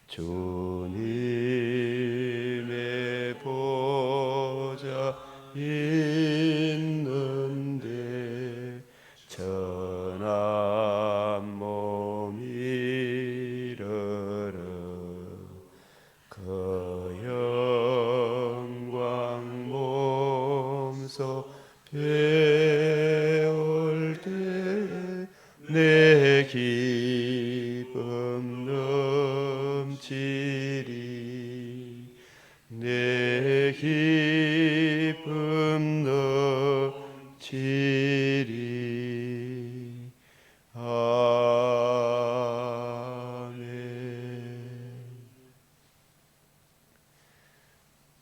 주님의 보좌 있는데 전한 몸 이르러 그 영광 몸소 배울 때 내 기쁨 넘치리 내 기쁨 넘치리 아멘.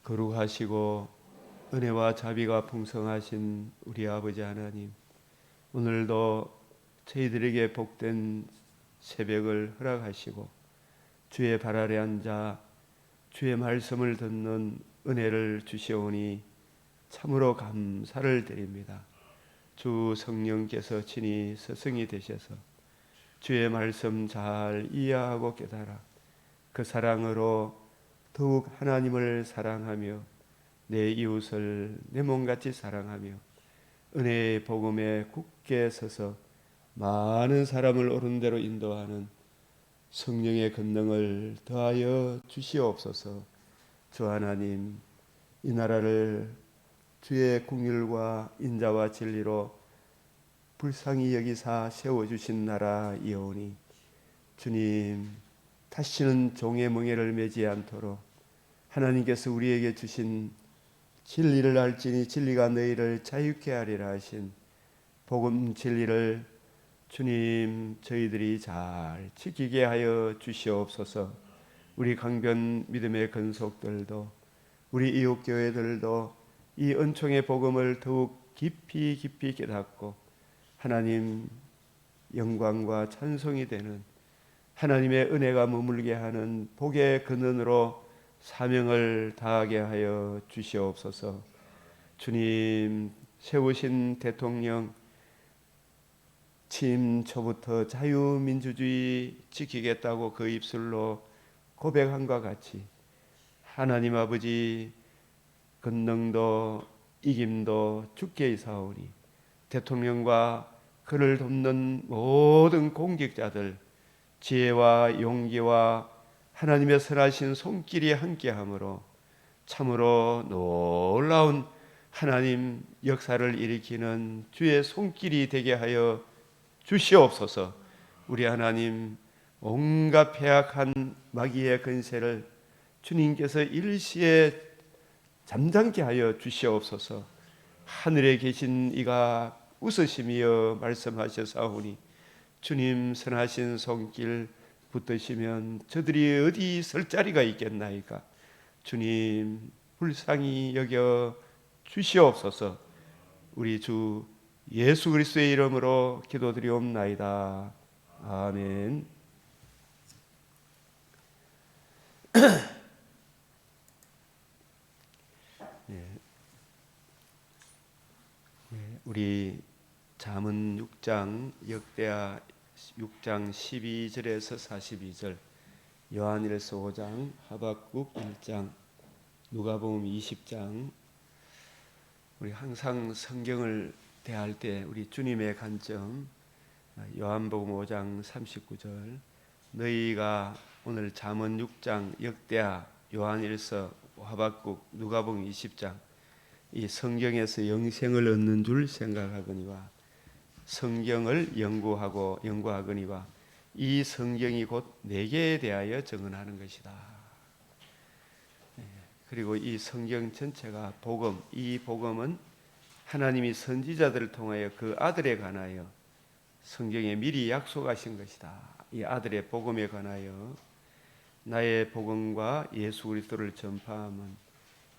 거룩하시고 은혜와 자비가 풍성하신 우리 아버지 하나님, 오늘도 저희들에게 복된 새벽을 허락하시고 주의 발 아래 앉아 주의 말씀을 듣는 은혜를 주시오니 참으로 감사를 드립니다. 주 성령께서 친히 스승이 되셔서 주의 말씀 잘 이해하고 깨달아 그 사랑으로 더욱 하나님을 사랑하며 내 이웃을 내 몸같이 사랑하며 은혜의 복음에 굳게 서서 많은 사람을 옳은 대로 인도하는 성령의 권능을 더하여 주시옵소서. 주 하나님, 이 나라를 주의 긍휼과 인자와 진리로 불쌍히 여기사 세워주신 나라이오니 주님, 다시는 종의 멍에를 매지 않도록 하나님께서 우리에게 주신 진리를 알지니 진리가 너희를 자유케 하리라 하신 복음 진리를 주님 저희들이 잘 지키게 하여 주시옵소서. 우리 강변 믿음의 근속들도 우리 이웃교회들도 이 은총의 복음을 더욱 깊이 깨닫고 하나님 영광과 찬송이 되는 하나님의 은혜가 머물게 하는 복의 근원으로 사명을 다하게 하여 주시옵소서. 주님 세우신 대통령 취임 초부터 자유민주주의 지키겠다고 그 입술로 고백한과 같이 하나님 아버지 권능도 이김도 주께 있사오니 대통령과 그를 돕는 모든 공직자들 지혜와 용기와 하나님의 선하신 손길이 함께하므로 참으로 놀라운 하나님 역사를 일으키는 주의 손길이 되게 하여 주시옵소서. 우리 하나님 온갖 패악한 마귀의 근세를 주님께서 일시에 잠잠케 하여 주시옵소서. 하늘에 계신 이가 웃으시며 말씀하셨사오니 주님 선하신 손길 붙드시면 저들이 어디 설 자리가 있겠나이까. 주님 불쌍히 여겨 주시옵소서. 우리 주 예수 그리스도의 이름으로 기도드리옵나이다. 아멘. 우리 잠언 6장 역대하 6장 12절에서 42절, 요한일서 5장, 하박국 1장, 누가복음 20장. 우리 항상 성경을 대할 때 우리 주님의 관점, 요한복음 5장 39절, 너희가 오늘 잠언 6장 역대하 요한일서 하박국 누가복음 20장 이 성경에서 영생을 얻는 줄 생각하거니와 성경을 연구하거니와 이 성경이 곧 내게 대하여 증언하는 것이다. 그리고 이 성경 전체가 복음, 이 복음은 하나님이 선지자들을 통하여 그 아들에 관하여 성경에 미리 약속하신 것이다. 이 아들의 복음에 관하여 나의 복음과 예수 그리스도를 전파함은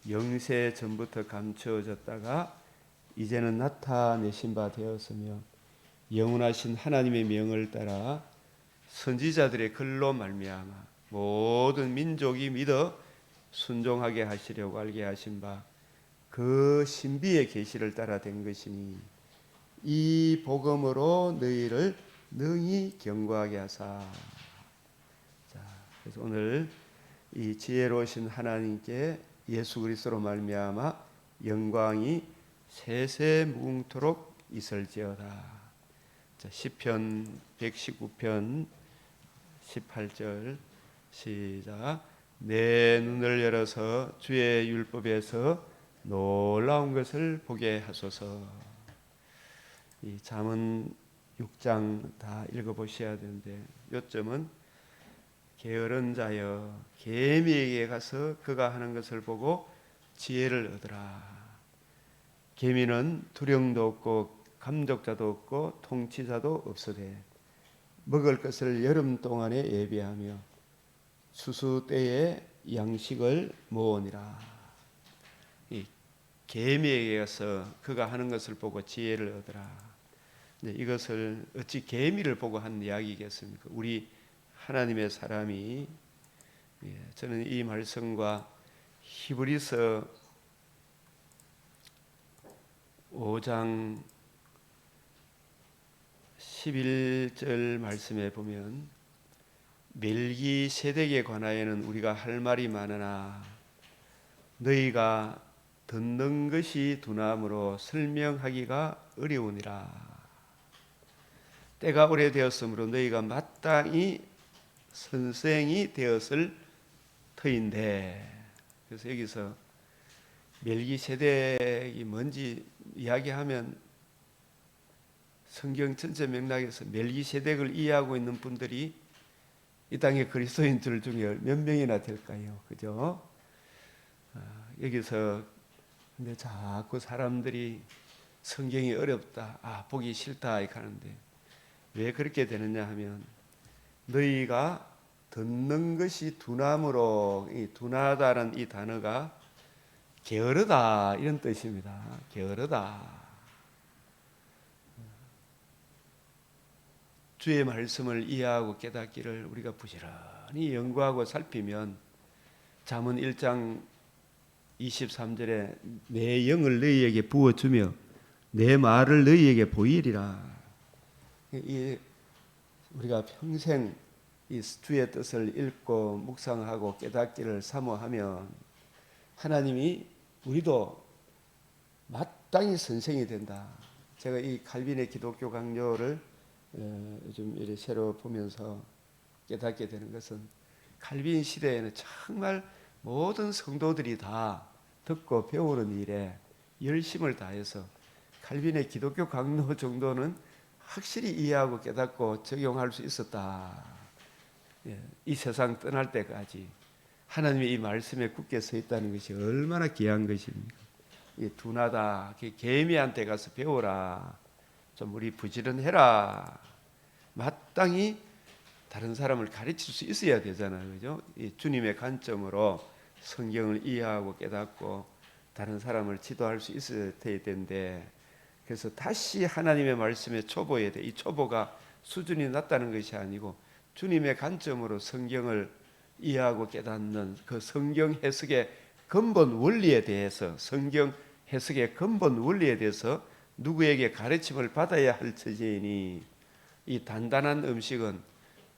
영세 전부터 감추어졌다가 이제는 나타내신 바 되었으며 영원하신 하나님의 명을 따라 선지자들의 글로 말미암아 모든 민족이 믿어 순종하게 하시려고 알게 하신 바 그 신비의 계시를 따라 된 것이니 이 복음으로 너희를 능히 경고하게 하사. 자, 그래서 오늘 이 지혜로우신 하나님께 예수 그리스도로 말미암아 영광이 세세무궁토록 있을지어다. 자, 시편 119편 18절 시작. 내 눈을 열어서 주의 율법에서 놀라운 것을 보게 하소서. 이 잠언 6장 다 읽어보셔야 되는데 요점은 게으른 자여 개미에게 가서 그가 하는 것을 보고 지혜를 얻으라. 개미는 두령도 없고 감독자도 없고 통치자도 없으되 먹을 것을 여름 동안에 예비하며 추수 때에 양식을 모으니라. 이 개미에게 가서 그가 하는 것을 보고 지혜를 얻으라. 이것을 어찌 개미를 보고 한 이야기겠습니까? 우리 하나님의 사람이, 저는 이 말씀과 히브리서 5장 11절 말씀에 보면 멜기세덱에 관하여는 우리가 할 말이 많으나 너희가 듣는 것이 둔함으로 설명하기가 어려우니라. 때가 오래되었으므로 너희가 마땅히 선생이 되었을 터인데. 그래서 여기서 멜기세덱이 뭔지 이야기하면 성경 전체 맥락에서 멜기세덱을 이해하고 있는 분들이 이 땅의 그리스도인들 중에 몇 명이나 될까요? 그죠? 여기서 근데 자꾸 사람들이 성경이 어렵다, 보기 싫다 이렇게 하는데 왜 그렇게 되느냐 하면 너희가 듣는 것이 둔함으로, 이 둔하다는 이 단어가 게으르다 이런 뜻입니다. 게으르다. 주의 말씀을 이해하고 깨닫기를 우리가 부지런히 연구하고 살피면 잠언 1장 23절에 내 영을 너희에게 부어주며 내 말을 너희에게 보이리라. 우리가 평생 이 주의 뜻을 읽고 묵상하고 깨닫기를 사모하면 하나님이 우리도 마땅히 선생이 된다. 제가 이 칼빈의 기독교 강요를 요즘 이렇게 새로 보면서 깨닫게 되는 것은 칼빈 시대에는 정말 모든 성도들이 다 듣고 배우는 일에 열심을 다해서 칼빈의 기독교 강로 정도는 확실히 이해하고 깨닫고 적용할 수 있었다. 이 세상 떠날 때까지 하나님의 이 말씀에 굳게 서 있다는 것이 얼마나 귀한 것입니까? 둔하다, 개미한테 가서 배워라. 좀 우리 부지런해라. 마땅히 다른 사람을 가르칠 수 있어야 되잖아요, 그죠? 이 주님의 관점으로 성경을 이해하고 깨닫고 다른 사람을 지도할 수 있어야 되는데, 그래서 다시 하나님의 말씀에 초보해야 돼. 이 초보가 수준이 낮다는 것이 아니고 주님의 관점으로 성경을 이해하고 깨닫는 그 성경 해석의 근본 원리에 대해서, 성경 해석의 근본 원리에 대해서 누구에게 가르침을 받아야 할 처지이니, 이 단단한 음식은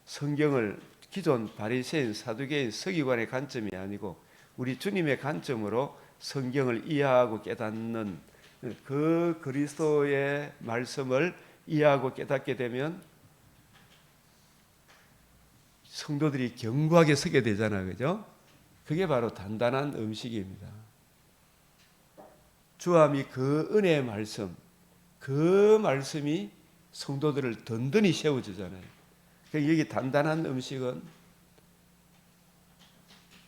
성경을 기존 바리새인, 사두개인, 서기관의 관점이 아니고 우리 주님의 관점으로 성경을 이해하고 깨닫는 그 그리스도의 말씀을 이해하고 깨닫게 되면 성도들이 견고하게 서게 되잖아요, 그죠? 그게 바로 단단한 음식입니다. 주함이 그 은혜의 말씀, 그 말씀이 성도들을 든든히 세워주잖아요. 그러니까 여기 단단한 음식은,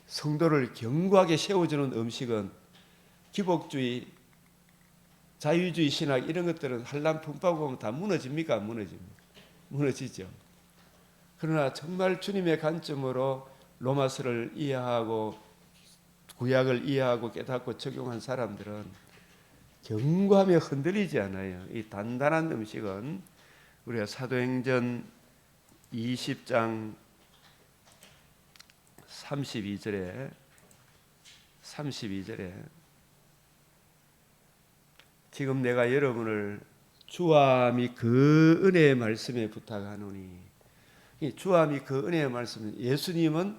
성도를 견고하게 세워주는 음식은 기복주의, 자유주의 신학 이런 것들은 한란 풍파고 보면 다 무너집니까? 안 무너집니까? 무너지죠. 그러나 정말 주님의 관점으로 로마서를 이해하고 구약을 이해하고 깨닫고 적용한 사람들은 견고하며 흔들리지 않아요. 이 단단한 음식은 우리가 사도행전 20장 32절에 지금 내가 여러분을 주와 및 그 은혜의 말씀에 부탁하노니, 이 주와 및 그 은혜의 말씀은 예수님은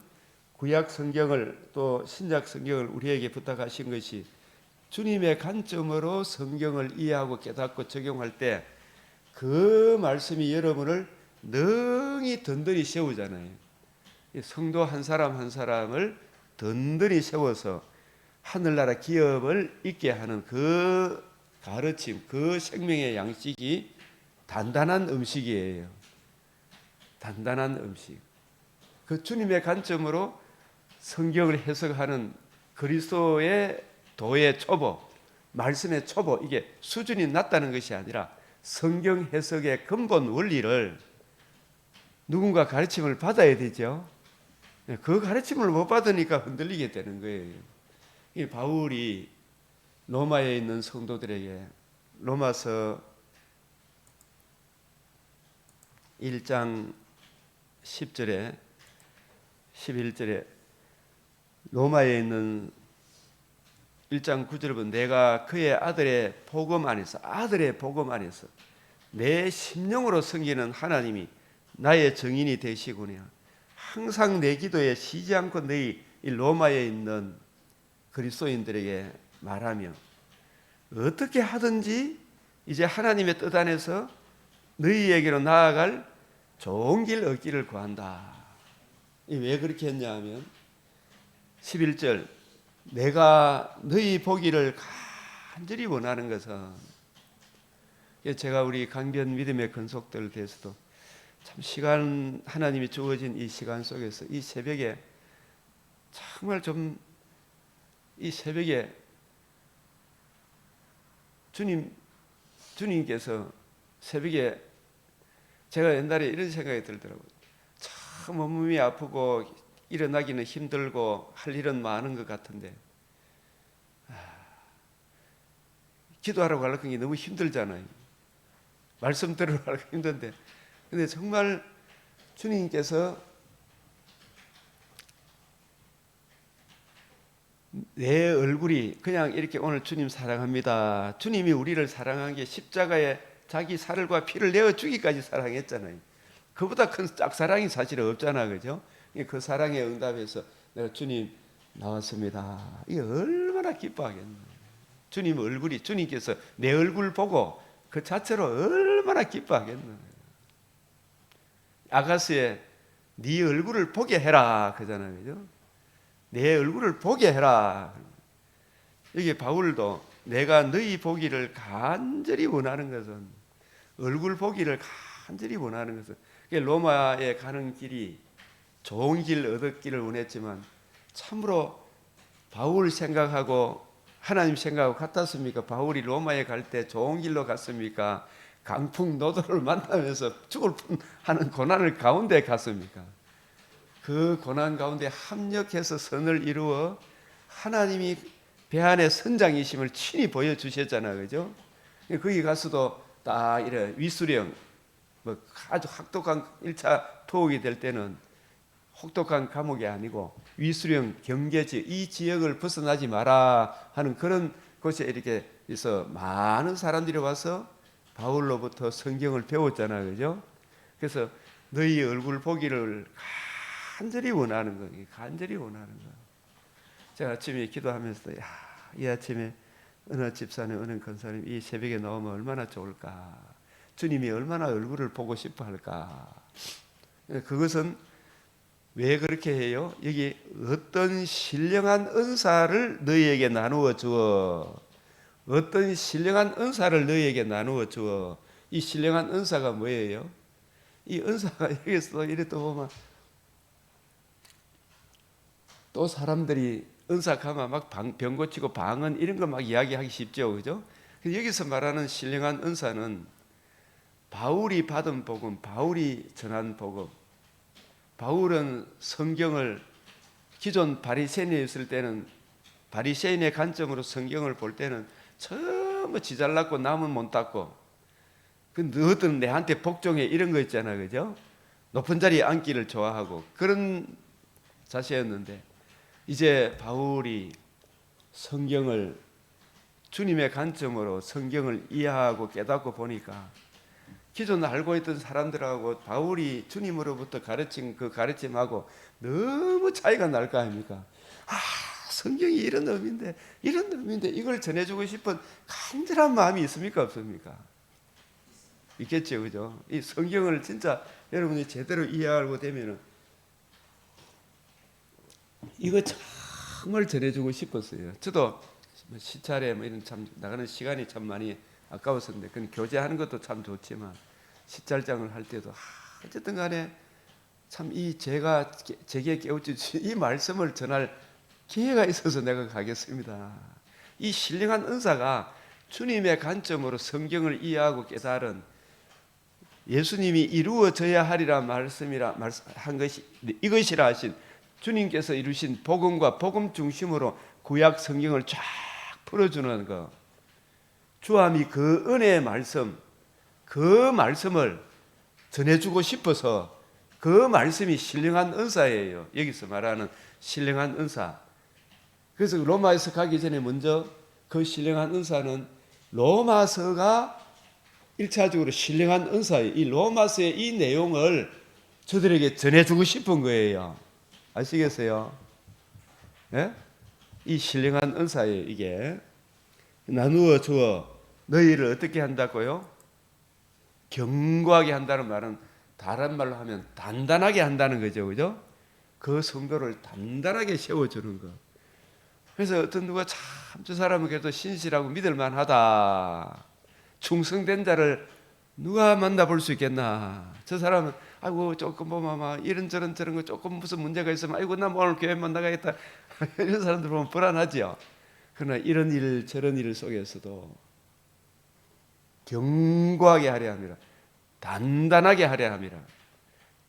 구약 성경을 또 신약 성경을 우리에게 부탁하신 것이 주님의 관점으로 성경을 이해하고 깨닫고 적용할 때 그 말씀이 여러분을 능히 든든히 세우잖아요. 성도 한 사람 한 사람을 든든히 세워서 하늘나라 기업을 있게 하는 그 가르침, 그 생명의 양식이 단단한 음식이에요. 단단한 음식. 그 주님의 관점으로 성경을 해석하는 그리스도의 도의 초보, 말씀의 초보, 이게 수준이 낮다는 것이 아니라 성경 해석의 근본 원리를 누군가 가르침을 받아야 되죠. 그 가르침을 못 받으니까 흔들리게 되는 거예요. 이 바울이 로마에 있는 성도들에게 로마서 1장 10절에 11절에 로마에 있는 1장 9절에 보면 내가 그의 아들의 복음 안에서 내 심령으로 섬기는 하나님이 나의 증인이 되시구나. 항상 내 기도에 쉬지 않고 너희 이 로마에 있는 그리스도인들에게 말하며 어떻게 하든지 이제 하나님의 뜻 안에서 너희에게로 나아갈 좋은 길 얻기를 구한다. 왜 그렇게 했냐 하면 11절 내가 너희 보기를 간절히 원하는 것은, 제가 우리 강변 믿음의 근속들 대해서도 참 시간, 하나님이 주어진 이 시간 속에서 이 새벽에 정말 좀 이 새벽에 주님께서 새벽에 제가 옛날에 이런 생각이 들더라고요. 참 몸이 아프고 일어나기는 힘들고 할 일은 많은 것 같은데 기도하러 가려고 하는 게 너무 힘들잖아요. 말씀 들으러 가려고 힘든데, 근데 정말 주님께서 내 얼굴이 그냥 이렇게 오늘 주님 사랑합니다. 주님이 우리를 사랑한 게 십자가에 자기 살과 피를 내어주기까지 사랑했잖아요. 그보다 큰 짝사랑이 사실 없잖아, 그죠? 그 사랑에 응답해서 내가 주님 나왔습니다. 이게 얼마나 기뻐하겠나. 주님 얼굴이, 주님께서 내 얼굴 보고 그 자체로 얼마나 기뻐하겠나. 아가스에 네 얼굴을 보게 해라 그러잖아요, 그죠? 내 얼굴을 보게 해라. 여기 바울도 내가 너희 보기를 간절히 원하는 것은, 얼굴 보기를 간절히 원하는 것은, 로마에 가는 길이 좋은 길 얻었기를 원했지만 참으로 바울 생각하고 하나님 생각하고 같았습니까? 바울이 로마에 갈 때 좋은 길로 갔습니까? 강풍 노도를 만나면서 죽을 뻔하는 고난을 가운데 갔습니까? 그 고난 가운데 합력해서 선을 이루어 하나님이 배 안에 선장이심을 친히 보여주셨잖아요, 그죠? 거기 가서도 딱 이래 위수령, 뭐 아주 혹독한 1차 토옥이 될 때는 혹독한 감옥이 아니고 위수령 경계지, 이 지역을 벗어나지 마라 하는 그런 곳에 이렇게 있어 많은 사람들이 와서 바울로부터 성경을 배웠잖아요, 그죠? 그래서 너희 얼굴 보기를 간절히 원하는 거예요. 간절히 원하는 거. 제가 아침에 기도하면서 이 아침에 어느 집사님, 어느 권사님 이 새벽에 나오면 얼마나 좋을까. 주님이 얼마나 얼굴을 보고 싶어 할까. 그것은 왜 그렇게 해요? 여기 어떤 신령한 은사를 너희에게 나누어 주어. 어떤 신령한 은사를 너희에게 나누어 주어. 이 신령한 은사가 뭐예요? 이 은사가 여기서 이래 또 보면 또 사람들이 은사 가면 막 병 고치고 방언 이런 거 막 이야기하기 쉽죠, 그죠? 여기서 말하는 신령한 은사는 바울이 받은 복음, 바울이 전한 복음. 바울은 성경을 기존 바리새인이었을 때는 바리새인의 관점으로 성경을 볼 때는 전부 지잘났고 남은 못 닦고 그 너희들은 내한테 복종해 이런 거 있잖아, 그죠? 높은 자리에 앉기를 좋아하고 그런 자세였는데 이제 바울이 성경을 주님의 관점으로 성경을 이해하고 깨닫고 보니까 기존 알고 있던 사람들하고 바울이 주님으로부터 가르친 그 가르침하고 너무 차이가 날 거 아닙니까? 성경이 이런 의미인데 이걸 전해주고 싶은 간절한 마음이 있습니까 없습니까? 있겠죠, 그죠? 이 성경을 진짜 여러분이 제대로 이해하고 되면은 이거 정말 전해주고 싶었어요. 저도 시찰에 뭐 이런 참 나가는 시간이 참 많이 아까웠었는데, 그건 교제하는 것도 참 좋지만 시찰장을 할 때도 어쨌든 간에 참 이 제게 깨우쳐 이 말씀을 전할 기회가 있어서 내가 가겠습니다. 이 신령한 은사가 주님의 관점으로 성경을 이해하고 깨달은 예수님이 이루어져야 하리라 한 것이 이것이라 하신 주님께서 이루신 복음과 복음 중심으로 구약 성경을 쫙 풀어주는 것, 주함이 그 은혜의 말씀, 그 말씀을 전해주고 싶어서 그 말씀이 신령한 은사예요. 여기서 말하는 신령한 은사. 그래서 로마에서 가기 전에 먼저 그 신령한 은사는 로마서가 1차적으로 신령한 은사예요. 이 로마서의 이 내용을 저들에게 전해주고 싶은 거예요. 아시겠어요? 예? 이 신령한 은사예요. 이게 나누어 주어 너희를 어떻게 한다고요? 견고하게 한다는 말은 다른 말로 하면 단단하게 한다는 거죠. 그죠? 그 성도를 단단하게 세워주는 거. 그래서 어떤 누가 참 저 사람은 그래도 신실하고 믿을만하다, 충성된 자를 누가 만나볼 수 있겠나. 저 사람은 아이고 조금 보면 이런저런 저런 거 조금 무슨 문제가 있으면 아이고 나 오늘 교회 못 나가겠다 이런 사람들 보면 불안하죠. 그러나 이런 일 저런 일 속에서도 견고하게 하려 함이라, 단단하게 하려 함이라.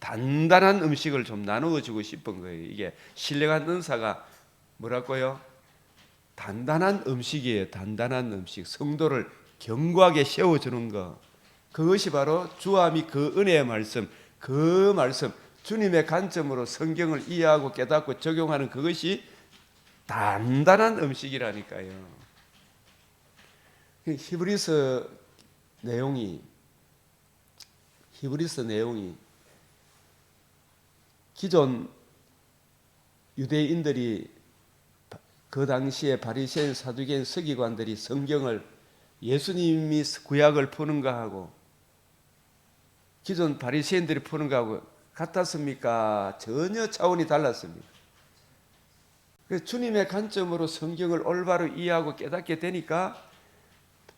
단단한 음식을 좀 나누어 주고 싶은 거예요. 이게 신령한 은사가 뭐라고요? 단단한 음식이에요. 단단한 음식. 성도를 견고하게 세워주는 것. 그것이 바로 주함이 그 은혜의 말씀, 그 말씀, 주님의 관점으로 성경을 이해하고 깨닫고 적용하는 그것이 단단한 음식이라니까요. 히브리서 내용이 기존 유대인들이 그 당시에 바리새인, 사두개인, 서기관들이 성경을 예수님이 구약을 푸는 거하고 기존 바리새인들이 푸는 거하고 같았습니까? 전혀 차원이 달랐습니다. 그래서 주님의 관점으로 성경을 올바로 이해하고 깨닫게 되니까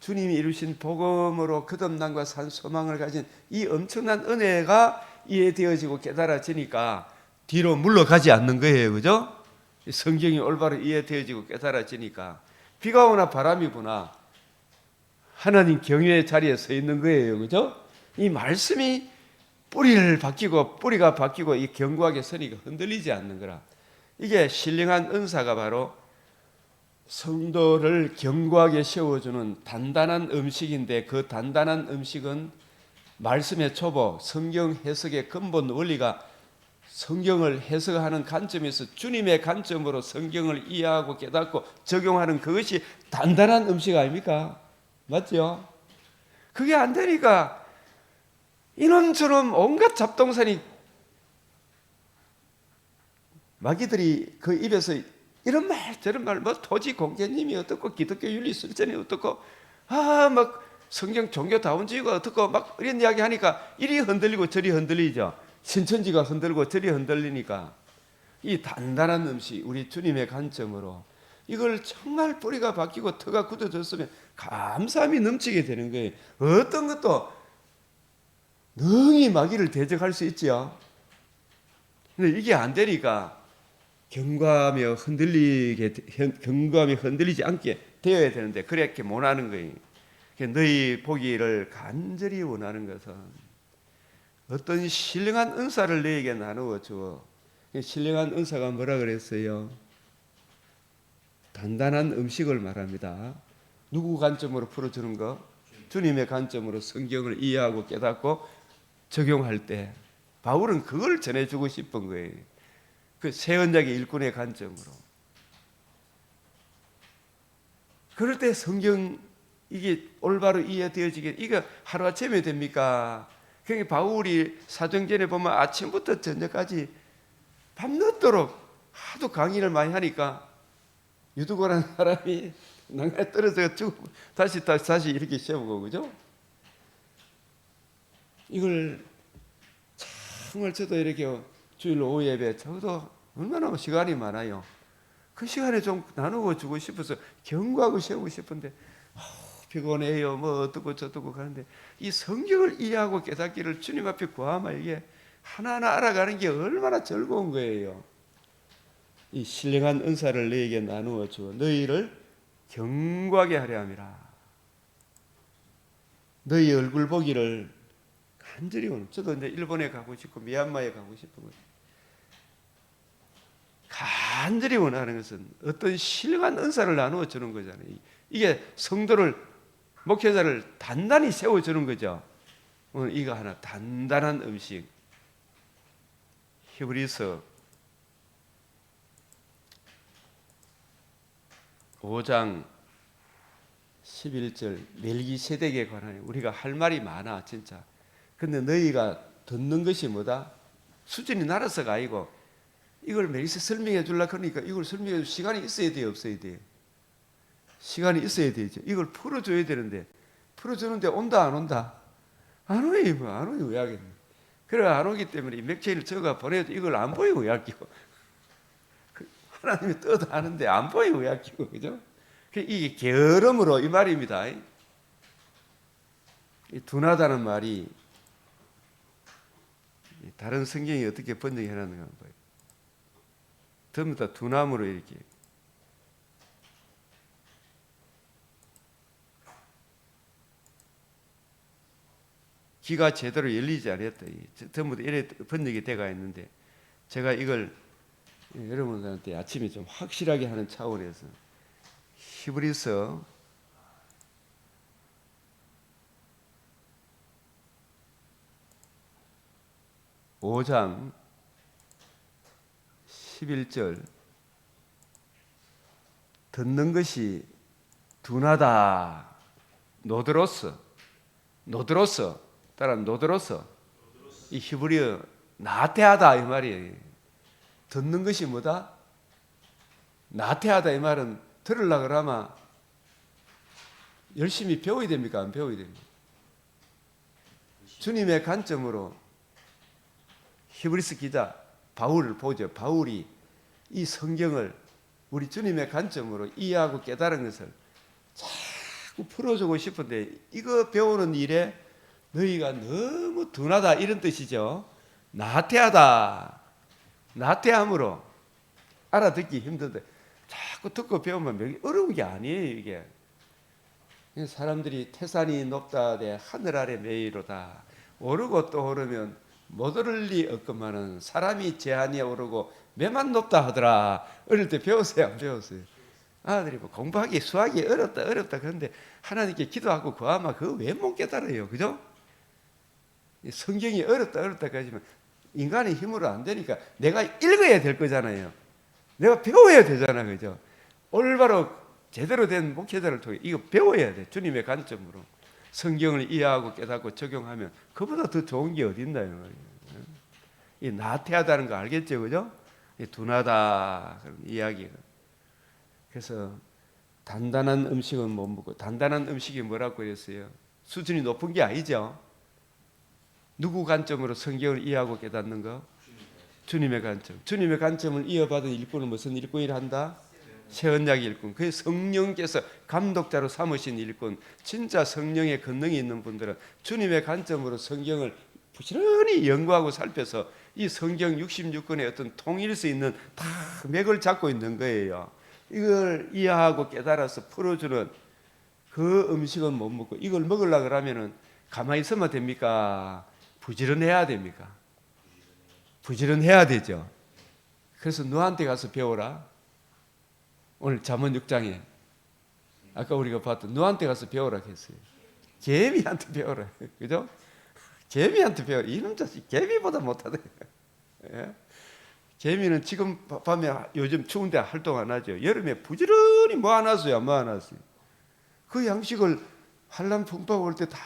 주님이 이루신 복음으로 거듭남과 산 소망을 가진 이 엄청난 은혜가 이해되어지고 깨달아지니까 뒤로 물러가지 않는 거예요. 그죠? 성경이 올바로 이해되어지고 깨달아지니까 비가 오나 바람이 부나 하나님 경외의 자리에 서 있는 거예요. 그죠? 이 말씀이 뿌리가 바뀌고 이 견고하게 서니까 흔들리지 않는 거라. 이게 신령한 은사가 바로 성도를 견고하게 세워주는 단단한 음식인데, 그 단단한 음식은 말씀의 초보, 성경 해석의 근본 원리가 성경을 해석하는 관점에서 주님의 관점으로 성경을 이해하고 깨닫고 적용하는 그것이 단단한 음식 아닙니까? 맞죠? 그게 안 되니까 이놈저놈 온갖 잡동사니 마귀들이 그 입에서 이런 말 저런 말, 뭐 토지 공개님이 어떻고 기독교 윤리 실천이 어떻고 막 성경 종교다운주의가 어떻고 막 이런 이야기 하니까 이리 흔들리고 저리 흔들리죠. 신천지가 흔들고 저리 흔들리니까 이 단단한 음식, 우리 주님의 관점으로 이걸 정말 뿌리가 바뀌고 터가 굳어졌으면 감사함이 넘치게 되는 거예요. 어떤 것도 능히 마귀를 대적할 수 있지요. 근데 이게 안 되니까 경감이 흔들리지 않게 되어야 되는데 그렇게 못하는 거예요. 너희 보기를 간절히 원하는 것은 어떤 신령한 은사를 너에게 나누어 주어. 신령한 은사가 뭐라 그랬어요? 단단한 음식을 말합니다. 누구 관점으로 풀어주는 거? 주님의 관점으로 성경을 이해하고 깨닫고 적용할 때 바울은 그걸 전해주고 싶은 거예요. 그 새 언약의 일꾼의 관점으로. 그럴 때 성경 이게 올바로 이해되어지게 이거 하루아침에 됩니까? 그러니까 바울이 사도행전에 보면 아침부터 저녁까지 밤늦도록 하도 강의를 많이 하니까 유두고라는 사람이 난간에 떨어져 죽고 다시 이렇게 세우고, 그죠? 이걸 정말 저도 이렇게 주일 오후 예배 저도 얼마나 시간이 많아요. 그 시간에 좀 나누어 주고 싶어서 경고하고 세우고 싶은데 피곤해요 뭐 어떻고 저떻고 하는데 이 성경을 이해하고 깨닫기를 주님 앞에 구하면 이게 하나하나 알아가는 게 얼마나 즐거운 거예요. 이 신령한 은사를 너희에게 나누어 주어 너희를 경고하게 하려 함이라. 너희 얼굴 보기를 간절히 원합니다. 저도 이제 일본에 가고 싶고 미얀마에 가고 싶은 거예요. 간절히 원하는 것은 어떤 신령한 은사를 나누어 주는 거잖아요. 이게 성도를 목회자를 단단히 세워주는 거죠. 오늘 이거 하나 단단한 음식. 히브리서 5장 11절 멜기세덱에 관하여 우리가 할 말이 많아 진짜. 근데 너희가 듣는 것이 뭐다? 수준이 낮아서가 아니고 이걸 멜기세 설명해 주려고 그러니까 이걸 설명해 줄 시간이 있어야 돼요, 없어야 돼요? 시간이 있어야 되죠. 이걸 풀어줘야 되는데 풀어주는데 온다 안 온다? 안 오요. 뭐 안 오요. 왜 하겠니? 그래 안 오기 때문에 맥체를 저가 보내도 이걸 안 보여 왜 아끼고 하나님이 떠도 하는데 안 보여 왜 아끼고, 그죠? 이게 게으름으로 이 말입니다. 이 둔하다는 말이 다른 성경이 어떻게 번역해 놨는가 봐요. 전부 다 둔함으로 이렇게. 귀가 제대로 열리지 않았다. 전부 다 이래 번역이 돼가 있는데 제가 이걸 여러분들한테 아침에 좀 확실하게 하는 차원에서 히브리서 5장 11절 듣는 것이 둔하다. 노드로스 따라 노드로스 이 히브리어 나태하다 이 말이에요. 듣는 것이 뭐다? 나태하다 이 말은 들으려고 그러면 열심히 배워야 됩니까? 안 배워야 됩니까? 주님의 관점으로 히브리서 기자 바울을 보죠. 바울이 이 성경을 우리 주님의 관점으로 이해하고 깨달은 것을 자꾸 풀어주고 싶은데 이거 배우는 일에 너희가 너무 둔하다 이런 뜻이죠. 나태하다. 나태함으로 알아듣기 힘든데 자꾸 듣고 배우면 어려운 게 아니에요. 이게 사람들이 태산이 높다 대 하늘 아래 매이로다 오르고 또 오르면 못 오를 리 없건만은 사람이 제한이 오르고 매만 높다 하더라. 어릴 때 배웠어요, 안 배웠어요? 아들이 뭐 공부하기 수학이 어렵다 그런데 하나님께 기도하고 구하면 그거 왜 못 깨달아요, 그죠? 성경이 어렵다 하지만 인간의 힘으로 안 되니까 내가 읽어야 될 거잖아요. 내가 배워야 되잖아, 그죠? 올바로 제대로 된 목회자를 통해 이거 배워야 돼. 주님의 관점으로 성경을 이해하고 깨닫고 적용하면 그보다 더 좋은 게 어디 있나요? 이 나태하다는 거 알겠죠, 그죠? 이 둔하다 그런 이야기가. 그래서 단단한 음식은 못 먹고 단단한 음식이 뭐라고 그랬어요? 수준이 높은 게 아니죠. 누구 관점으로 성경을 이해하고 깨닫는 거? 주님의 관점. 주님의 관점을 이어받은 일꾼은 무슨 일꾼이라 한다? 새 언약의 일꾼. 그 성령께서 감독자로 삼으신 일꾼. 진짜 성령의 권능이 있는 분들은 주님의 관점으로 성경을 부지런히 연구하고 살펴서 이 성경 66권의 어떤 통일수 있는 다 맥을 잡고 있는 거예요. 이걸 이해하고 깨달아서 풀어주는 그 음식은 못 먹고 이걸 먹으려고 그러면은 가만히 있으면 됩니까? 부지런해야 됩니까? 부지런해야 되죠. 그래서 너한테 가서 배워라. 오늘 잠언 6장에 아까 우리가 봤던 너한테 가서 배워라 했어요. 개미한테 배워라. 그죠? 개미한테 배워라. 이놈 자식 개미보다 못하다. 예? 개미는 지금 밤에 요즘 추운데 활동 안 하죠. 여름에 부지런히 뭐 안 하어요? 뭐 안 하어요? 그 양식을 환란 풍파가 올 때 다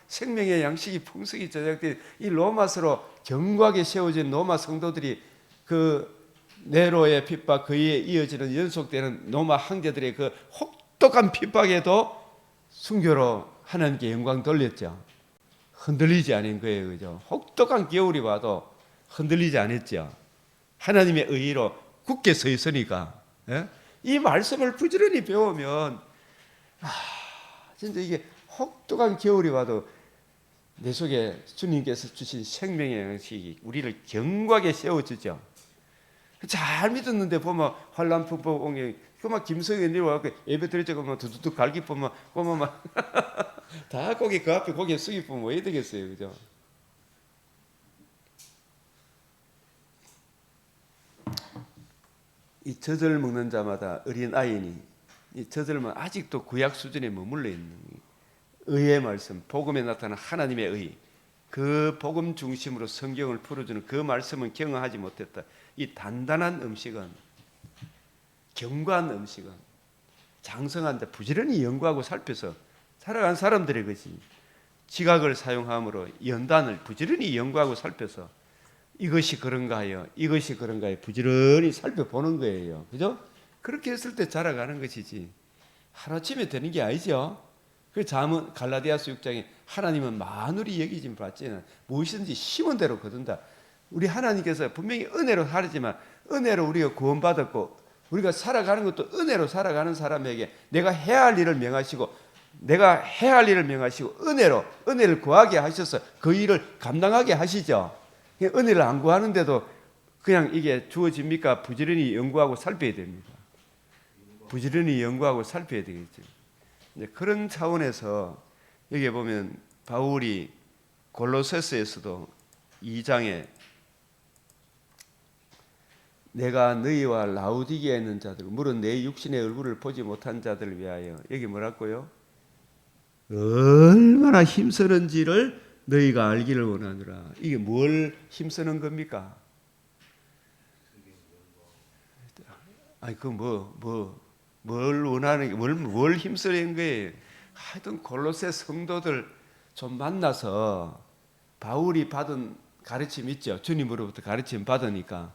생명의 양식이 풍성히 제작된 이 로마서로 견고하게 세워진 로마 성도들이 그 네로의 핍박, 그에 이어지는 연속되는 로마 황제들의 그 혹독한 핍박에도 순교로 하나님께 영광 돌렸죠. 흔들리지 않은 거예요. 그죠? 혹독한 겨울이 와도 흔들리지 않았죠. 하나님의 의로 굳게 서 있으니까. 예? 이 말씀을 부지런히 배우면 진짜 이게 혹독한 겨울이 와도 내 속에 주님께서 주신 생명의 양식이 우리를 견고하게 세워주죠. 잘 믿었는데 보면 환란 풍파 옹에 그만 김성현 일 와서 예배 드릴 때 그만 두두둑 갈기 보면 다 거기 그 앞에 고개 숙이 보면 왜 되겠어요, 그죠? 이 젖을 먹는 자마다 어린 아이니 이 젖을 먹 아직도 구약 수준에 머물러 있는 의의 말씀, 복음에 나타난 하나님의 의, 그 복음 중심으로 성경을 풀어주는 그 말씀은 경험하지 못했다. 이 단단한 음식은, 견고한 음식은 장성한데 부지런히 연구하고 살펴서 살아간 사람들의 것이 지각을 사용함으로 연단을 부지런히 연구하고 살펴서 이것이 그런가 하여 이것이 그런가 하여 부지런히 살펴보는 거예요. 그죠? 그렇게 했을 때 자라가는 것이지 하루아침에 되는 게 아니죠. 그 잠언 갈라디아서 6장에 하나님은 만물이 여기진 받지는 무엇이든지 심은 대로 거둔다. 우리 하나님께서 분명히 은혜로 살지만 은혜로 우리가 구원받았고 우리가 살아가는 것도 은혜로 살아가는 사람에게 내가 해야 할 일을 명하시고 은혜로 은혜를 구하게 하셔서 그 일을 감당하게 하시죠. 은혜를 안 구하는데도 그냥 이게 주어집니까? 부지런히 연구하고 살펴야 됩니다. 부지런히 연구하고 살펴야 되겠죠. 그런 차원에서 여기 보면 바울이 골로새서에서도 2장에 내가 너희와 라우디게에 있는 자들, 물론 내 육신의 얼굴을 보지 못한 자들을 위하여, 여기 뭐라고요? 얼마나 힘쓰는지를 너희가 알기를 원하노라. 이게 뭘 힘쓰는 겁니까? 아니 뭘 원하는 게 뭘 힘쓰는 거예요? 하여튼 골로새 성도들 좀 만나서 바울이 받은 가르침 있죠. 주님으로부터 가르침 받으니까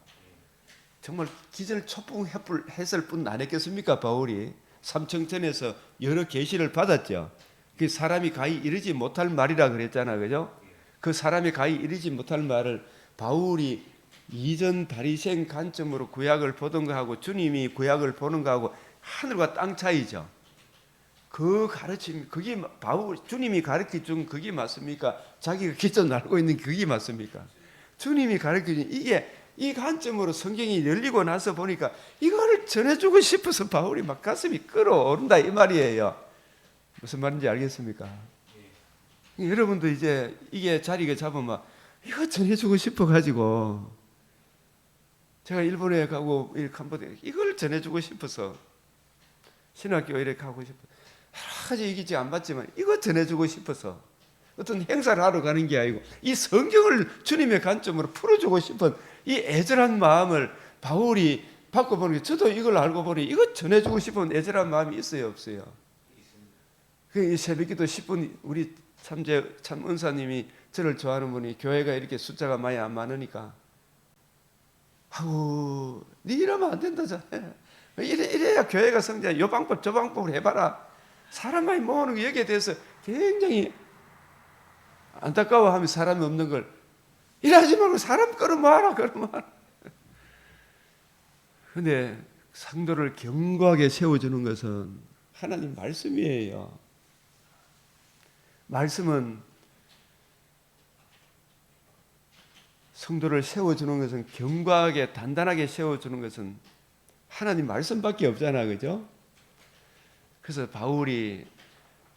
정말 기절초풍했을 뿐 안 했겠습니까? 바울이 삼청천에서 여러 계시를 받았죠. 그 사람이 가히 이르지 못할 말이라 그랬잖아, 그죠? 그 사람이 가히 이르지 못할 말을 바울이 이전 바리새인 관점으로 구약을 보던 거하고 주님이 구약을 보는 거하고 하늘과 땅 차이죠. 그 가르침, 그게 바울 주님이 가르쳐 준 그게 맞습니까? 자기가 기존 알고 있는 그게 맞습니까? 주님이 가르쳐 준 이게 이 관점으로 성경이 열리고 나서 보니까 이걸 전해주고 싶어서 바울이 막 가슴이 끓어오른다 이 말이에요. 무슨 말인지 알겠습니까? 여러분도 이제 이게 자리가 잡으면 이거 전해주고 싶어가지고 제가 일본에 가고 캄보디아 이걸 전해주고 싶어서 신학교 이렇게 가고 싶어 여러 가지 이기지 안 받지만 이거 전해주고 싶어서 어떤 행사를 하러 가는 게 아니고 이 성경을 주님의 관점으로 풀어주고 싶은 이 애절한 마음을 바울이 받고 보는 게 저도 이걸 알고 보니 이거 전해주고 싶은 애절한 마음이 있어요 없어요? 이 새벽기도 10분 우리 참 은사님이 저를 좋아하는 분이 교회가 이렇게 숫자가 많이 안 많으니까 아우 네 이러면 안 된다 이래야 교회가 성장 요 방법 저 방법을 해봐라 사람 많이 모으는 거 여기에 대해서 굉장히 안타까워하면 사람이 없는 걸 이러지 말고 사람 끌어모아라 근데 상도를 견고하게 세워주는 것은 하나님 말씀이에요. 말씀은 성도를 세워주는 것은 견고하게 단단하게 세워주는 것은 하나님 말씀밖에 없잖아, 그죠? 그래서 바울이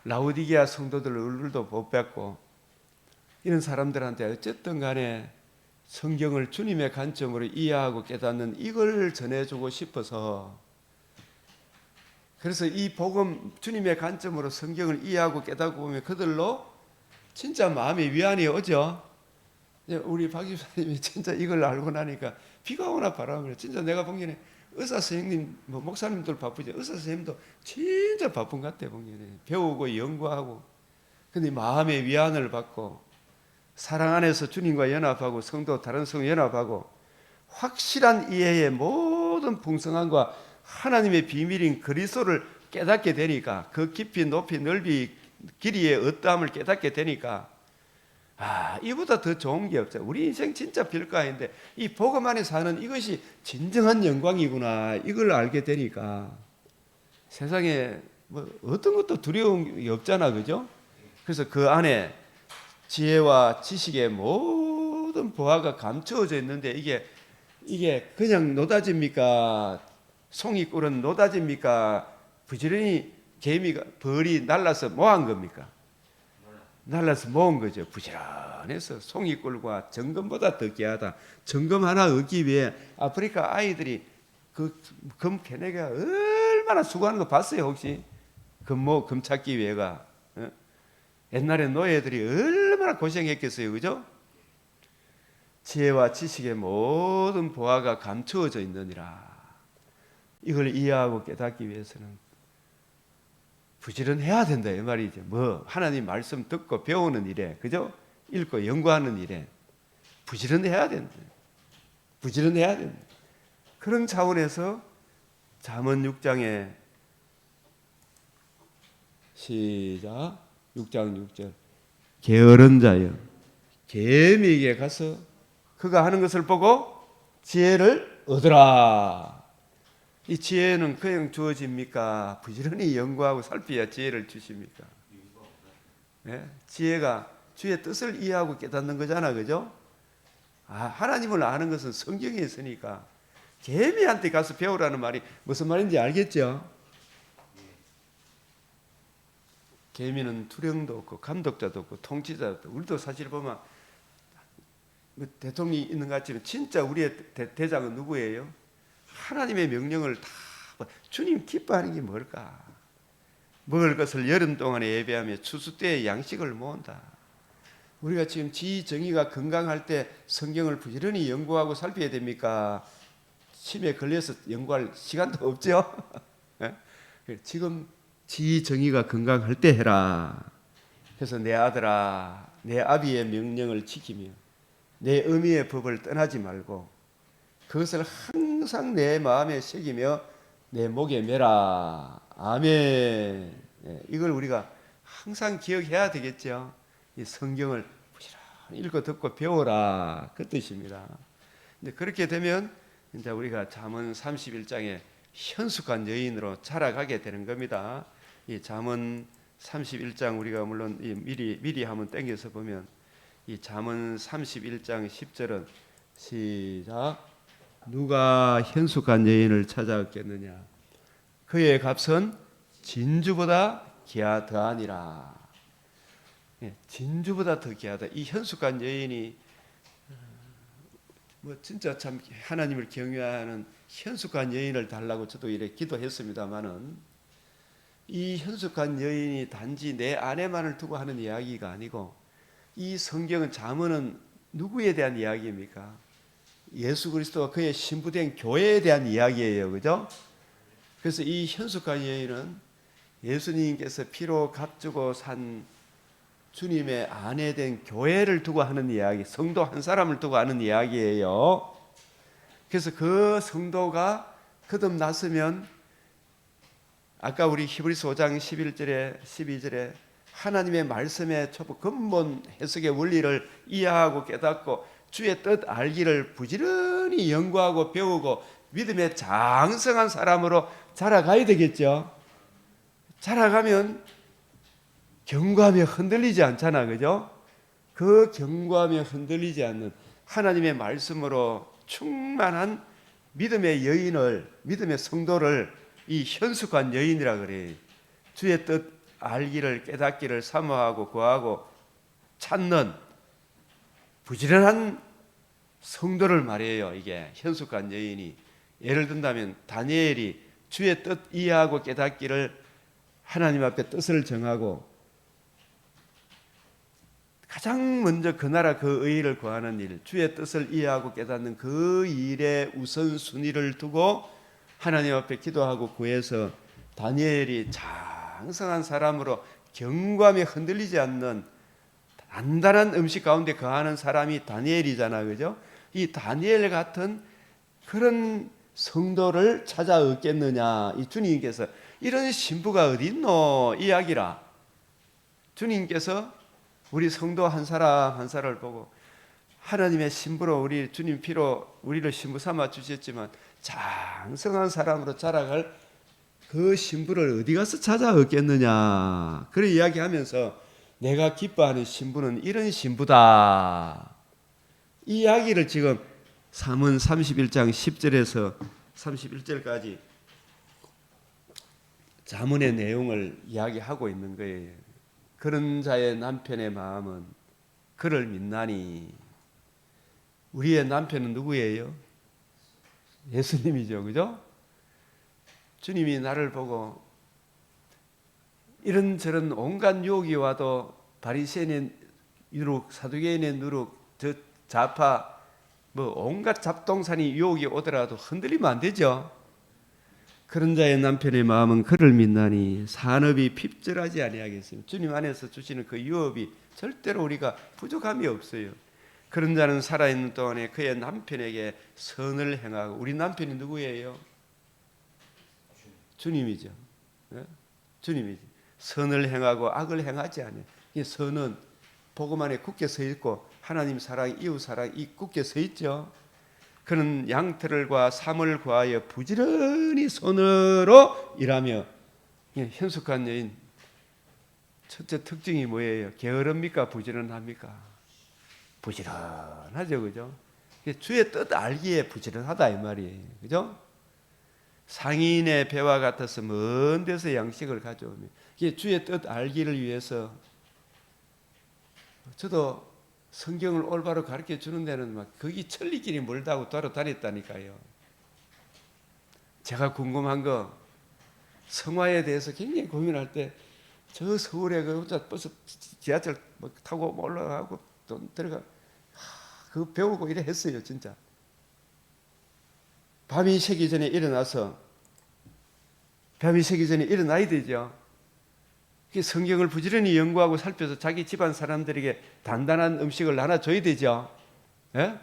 라우디게아 성도들 얼굴도 못 뵙고 이런 사람들한테 어쨌든 간에 성경을 주님의 관점으로 이해하고 깨닫는 이걸 전해주고 싶어서 그래서 이 복음 주님의 관점으로 성경을 이해하고 깨닫고 보면 그들로 진짜 마음의 위안이 오죠. 우리 박 집사님이 진짜 이걸 알고 나니까 비가 오나 바람을 진짜 내가 보기에는 의사 선생님, 뭐 목사님들 바쁘죠. 의사 선생님도 진짜 바쁜 것 같아요. 보면 배우고 연구하고. 근데 마음의 위안을 받고 사랑 안에서 주님과 연합하고 성도 다른 성도 연합하고 확실한 이해의 모든 풍성함과 하나님의 비밀인 그리스도를 깨닫게 되니까 그 깊이 높이 넓이 길이의 어떠함을 깨닫게 되니까 이보다 더 좋은 게 없죠. 우리 인생 진짜 별거아닌데 이 복음 안에 사는 이것이 진정한 영광이구나 이걸 알게 되니까 세상에 뭐 어떤 것도 두려운 게 없잖아, 그죠? 그래서 그 안에 지혜와 지식의 모든 보화가 감추어져 있는데 이게 그냥 노다집니까? 송이 꿀은 노다집니까? 부지런히 개미가 벌이 날라서 모은 겁니까? 날라서 모은 거죠. 부지런해서 송이꿀과 정금보다 더 귀하다. 정금 하나 얻기 위해 아프리카 아이들이 그 금 캐내가 얼마나 수고하는 거 봤어요, 혹시? 금 찾기 위해가. 옛날에 노예들이 얼마나 고생했겠어요, 그죠? 지혜와 지식의 모든 보화가 감추어져 있느니라. 이걸 이해하고 깨닫기 위해서는 부지런해야 된다 이 말이죠. 뭐 하나님 말씀 듣고 배우는 일에, 그죠? 읽고 연구하는 일에 부지런해야 된다. 부지런해야 된다. 그런 차원에서 잠언 6장에 시작 6장 6절 게으른 자여 개미에게 가서 그가 하는 것을 보고 지혜를 얻으라. 이 지혜는 그냥 주어집니까? 부지런히 연구하고 살펴야 지혜를 주십니까? 네? 지혜가 주의 뜻을 이해하고 깨닫는 거잖아, 그죠? 하나님을 아는 것은 성경에 있으니까 개미한테 가서 배우라는 말이 무슨 말인지 알겠죠? 개미는 투령도 없고 감독자도 없고 통치자도 없고 우리도 사실 보면 대통령이 있는 것 같지만 진짜 우리의 대장은 누구예요? 하나님의 명령을 다 주님 기뻐하는 게 뭘까? 먹을 것을 여름 동안에 예배하며 추수 때에 양식을 모은다. 우리가 지금 지정의가 건강할 때 성경을 부지런히 연구하고 살펴야 됩니까? 침에 걸려서 연구할 시간도 없죠. 지금 지정의가 건강할 때 해라. 그래서 내 아들아, 내 아비의 명령을 지키며 내 어미의 법을 떠나지 말고 그것을 항상 내 마음에 새기며 내 목에 매라. 아멘. 이걸 우리가 항상 기억해야 되겠죠. 이 성경을 부지런히 읽고 듣고 배워라. 그 뜻입니다. 근데 그렇게 되면 이제 우리가 잠언 31장에 현숙한 여인으로 자라가게 되는 겁니다. 이 잠언 31장 우리가 물론 미리 한번 땡겨서 보면 이 잠언 31장 10절은 시작 누가 현숙한 여인을 찾아왔겠느냐 그의 값은 진주보다 더하니라. 진주보다 더 귀하다. 이 현숙한 여인이 뭐 진짜 참 하나님을 경외하는 현숙한 여인을 달라고 저도 이렇게 기도했습니다마는 이 현숙한 여인이 단지 내 아내만을 두고 하는 이야기가 아니고 이 성경은 잠언은 누구에 대한 이야기입니까? 예수 그리스도와 그의 신부된 교회에 대한 이야기예요. 그죠? 그래서 이 현숙한 여인은 예수님께서 피로 값주고 산 주님의 아내 된 교회를 두고 하는 이야기, 성도 한 사람을 두고 하는 이야기예요. 그래서 그 성도가 거듭났으면 아까 우리 히브리서 5장 11절에 12절에 하나님의 말씀의 초보 근본 해석의 원리를 이해하고 깨닫고 주의 뜻 알기를 부지런히 연구하고 배우고 믿음의 장성한 사람으로 자라가야 되겠죠. 자라가면 견고하며 흔들리지 않잖아, 그죠? 그 견고하며 흔들리지 않는 하나님의 말씀으로 충만한 믿음의 여인을, 믿음의 성도를 이 현숙한 여인이라 그래. 주의 뜻 알기를 깨닫기를 사모하고 구하고 찾는 부지런한 성도를 말해요. 이게 현숙한 여인이. 예를 든다면 다니엘이 주의 뜻 이해하고 깨닫기를 하나님 앞에 뜻을 정하고 가장 먼저 그 나라 그 의를 구하는 일, 주의 뜻을 이해하고 깨닫는 그 일에 우선순위를 두고 하나님 앞에 기도하고 구해서 다니엘이 장성한 사람으로 경감에 흔들리지 않는 단단한 음식 가운데 거하는 사람이 다니엘이잖아, 그죠? 이 다니엘 같은 그런 성도를 찾아 얻겠느냐, 이 주님께서 이런 신부가 어디 있노 이야기라. 주님께서 우리 성도 한 사람 한 사람을 보고 하나님의 신부로 우리 주님 피로 우리를 신부 삼아 주셨지만 장성한 사람으로 자라갈 그 신부를 어디 가서 찾아 얻겠느냐, 그런 이야기하면서 내가 기뻐하는 신부는 이런 신부다, 이 이야기를 지금 잠언 31장 10절에서 31절까지 잠언의 내용을 이야기하고 있는 거예요. 그런 자의 남편의 마음은 그를 믿나니. 우리의 남편은 누구예요? 예수님이죠, 그죠? 주님이 나를 보고 이런저런 온갖 유혹이 와도 바리새인의 누룩, 사두개인의 누룩, 저 좌파 뭐 온갖 잡동사니 유혹이 오더라도 흔들리면 안 되죠. 그런 자의 남편의 마음은 그를 믿나니 산업이 핍절하지 아니하겠습니다. 주님 안에서 주시는 그 유업이 절대로 우리가 부족함이 없어요. 그런 자는 살아있는 동안에 그의 남편에게 선을 행하고, 우리 남편이 누구예요? 주님이죠. 네? 주님이죠. 선을 행하고 악을 행하지 않아요. 이 선은 복음 안에 굳게 서 있고 하나님 사랑, 이웃 사랑 이 굳게 서 있죠. 그는 양털과 삶을 구하여 부지런히 손으로 일하며. 현숙한 여인 첫째 특징이 뭐예요? 게으릅니까? 부지런합니까? 부지런하죠, 그죠? 주의 뜻 알기에 부지런하다 이 말이에요, 그죠? 상인의 배와 같아서 먼 데서 양식을 가져오며, 주의 뜻 알기를 위해서. 저도 성경을 올바로 가르쳐 주는 데는 막 거기 천리길이 멀다고 돌아다녔다니까요. 제가 궁금한 거, 성화에 대해서 굉장히 고민할 때 저 서울에 그 버스 지하철 타고 올라가고 또 들어가 그거 배우고 이래 했어요, 진짜. 밤이 새기 전에 일어나서, 밤이 새기 전에 일어나야 되죠. 성경을 부지런히 연구하고 살펴서 자기 집안 사람들에게 단단한 음식을 나눠줘야 되죠. 예?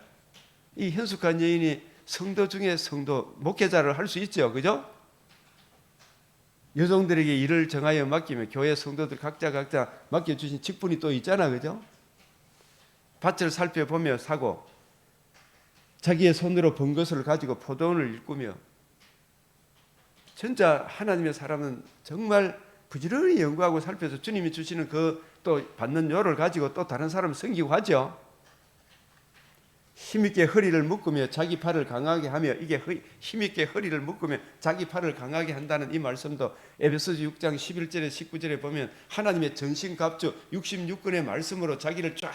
이 현숙한 여인이 성도 중에 성도, 목회자를 할 수 있죠, 그죠? 여종들에게 일을 정하여 맡기면 교회 성도들 각자 맡겨주신 직분이 또 있잖아, 그죠? 밭을 살펴보며 사고, 자기의 손으로 번 것을 가지고 포도원을 일구며. 진짜 하나님의 사람은 정말 부지런히 연구하고 살펴서 주님이 주시는 그 또 받는 요를 가지고 또 다른 사람 섬기고 하죠. 힘있게 허리를 묶으며 자기 팔을 강하게 하며, 이게 힘있게 허리를 묶으며 자기 팔을 강하게 한다는 이 말씀도 에베소서 6장 11절에 19절에 보면 하나님의 전신갑주 66권의 말씀으로 자기를 쫙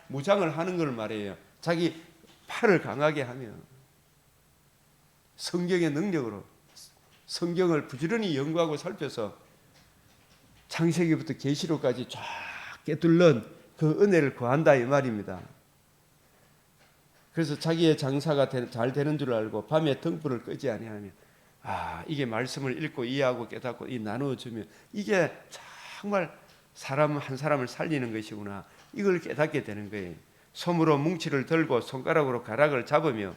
무장을 하는 걸 말해요. 자기 팔을 강하게 하며 성경의 능력으로 성경을 부지런히 연구하고 살펴서 창세기부터 계시록까지 쫙 깨뚫는 그 은혜를 구한다 이 말입니다. 그래서 자기의 장사가 잘 되는 줄 알고 밤에 등불을 끄지 아니하며, 이게 말씀을 읽고 이해하고 깨닫고 나누어주면 이게 정말 사람 한 사람을 살리는 것이구나, 이걸 깨닫게 되는 거예요. 솜으로 뭉치를 들고 손가락으로 가락을 잡으며,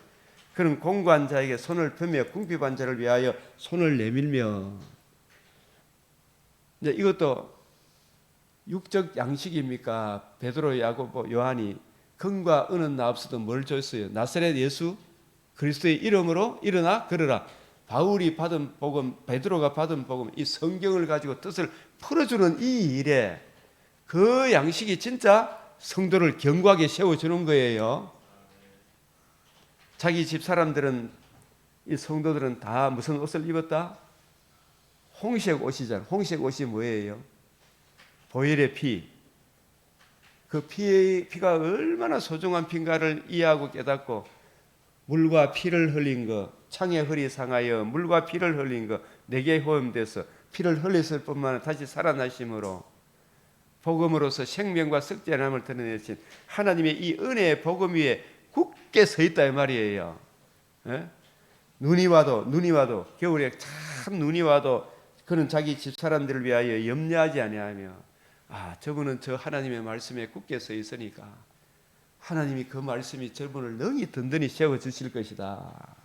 그는 공고한 자에게 손을 펴며 궁핍한 자를 위하여 손을 내밀며. 이제 이것도 육적 양식입니까? 베드로, 야고보, 요한이 금과 은은 나 없어도 뭘 줬어요? 나사렛 예수 그리스도의 이름으로 일어나 걸으라. 바울이 받은 복음, 베드로가 받은 복음, 이 성경을 가지고 뜻을 풀어주는 이 일에 그 양식이 진짜 성도를 견고하게 세워주는 거예요. 자기 집 사람들은, 이 성도들은 다 무슨 옷을 입었다? 홍색 옷이잖아. 홍색 옷이 뭐예요? 보혈의 피. 그 피가 얼마나 소중한 피인가를 이해하고 깨닫고, 물과 피를 흘린 것, 창의 허리 상하여 물과 피를 흘린 것, 내게 호험돼서 피를 흘렸을 뿐만 아니라 다시 살아나심으로 복음으로서 생명과 썩지않음을 드러내신 하나님의 이 은혜의 복음 위에 굳게 서 있다 이 말이에요. 예? 눈이 와도 겨울에 참 눈이 와도 그는 자기 집 사람들을 위하여 염려하지 아니하며 저분은 저 하나님의 말씀에 굳게 서 있으니까 하나님이 그 말씀이 저분을 능히 든든히 세워 주실 것이다.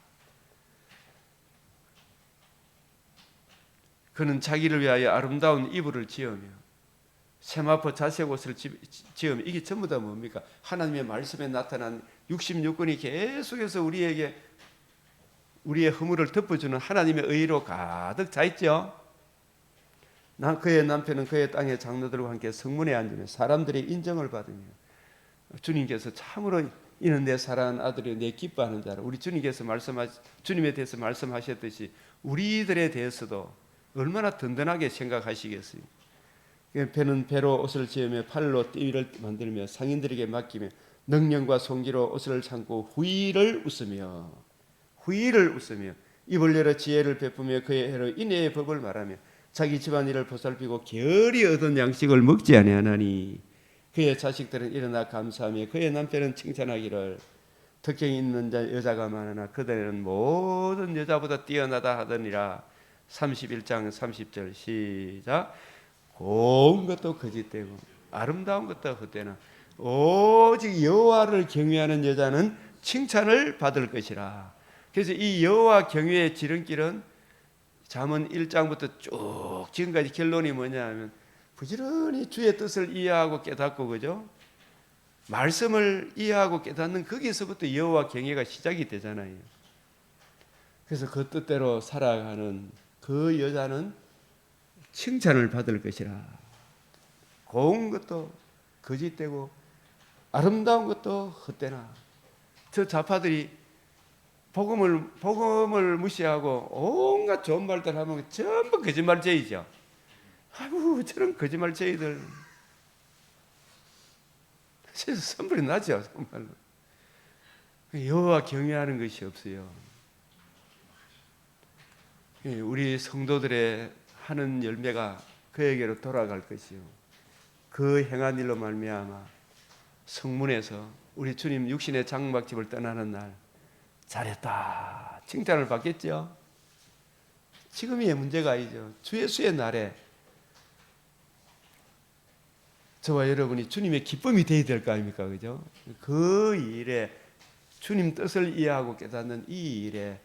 그는 자기를 위하여 아름다운 이불을 지으며 세마포 자색 옷을 지으며 이게 전부 다 뭡니까? 하나님의 말씀에 나타난 66권이 계속해서 우리에게 우리의 허물을 덮어주는 하나님의 의로 가득 차 있죠. 그의 남편은 그의 땅의 장로들과 함께 성문에 앉으며 사람들의 인정을 받으며 주님께서 참으로 이는 내 사랑하는 아들이 내 기뻐하는 자라. 우리 주님께서 주님에 대해서 말씀하셨듯이 우리들에 대해서도 얼마나 든든하게 생각하시겠어요. 배는 배로 옷을 지으며 팔로 띠를 만들며 상인들에게 맡기며 능력과 손기로 옷을 창고 후의를 웃으며 입을 열어 지혜를 베푸며 그의 해로 인애의 법을 말하며 자기 집안일을 보살피고 게으리 얻은 양식을 먹지 아니하나니 그의 자식들은 일어나 감사하며 그의 남편은 칭찬하기를 특경이 있는 여자가 많으나 그들은 모든 여자보다 뛰어나다 하더니라. 31장 30절 시작. 고운 것도 거짓되고 아름다운 것도 헛되나 오직 여호와를 경외하는 여자는 칭찬을 받을 것이라. 그래서 이 여호와 경외의 지름길은 잠언 1장부터 쭉 지금까지 결론이 뭐냐 하면 부지런히 주의 뜻을 이해하고 깨닫고 그죠? 말씀을 이해하고 깨닫는 거기서부터 여호와 경외가 시작이 되잖아요. 그래서 그 뜻대로 살아가는 그 여자는 칭찬을 받을 것이라. 고운 것도 거짓되고 아름다운 것도 헛되나. 저 좌파들이 복음을 무시하고 온갖 좋은 말들 하면 전부 거짓말쟁이죠. 아이고 저런 거짓말쟁이들 진짜 선물이 나죠. 정말로 여호와 경외하는 것이 없어요. 우리 성도들의 하는 열매가 그에게로 돌아갈 것이요. 그 행한 일로 말미암아 성문에서 우리 주님 육신의 장막집을 떠나는 날 잘했다 칭찬을 받겠죠. 지금이 문제가 아니죠. 주 예수의 날에 저와 여러분이 주님의 기쁨이 되어야 될 거 아닙니까? 그죠? 그 일에 주님 뜻을 이해하고 깨닫는 이 일에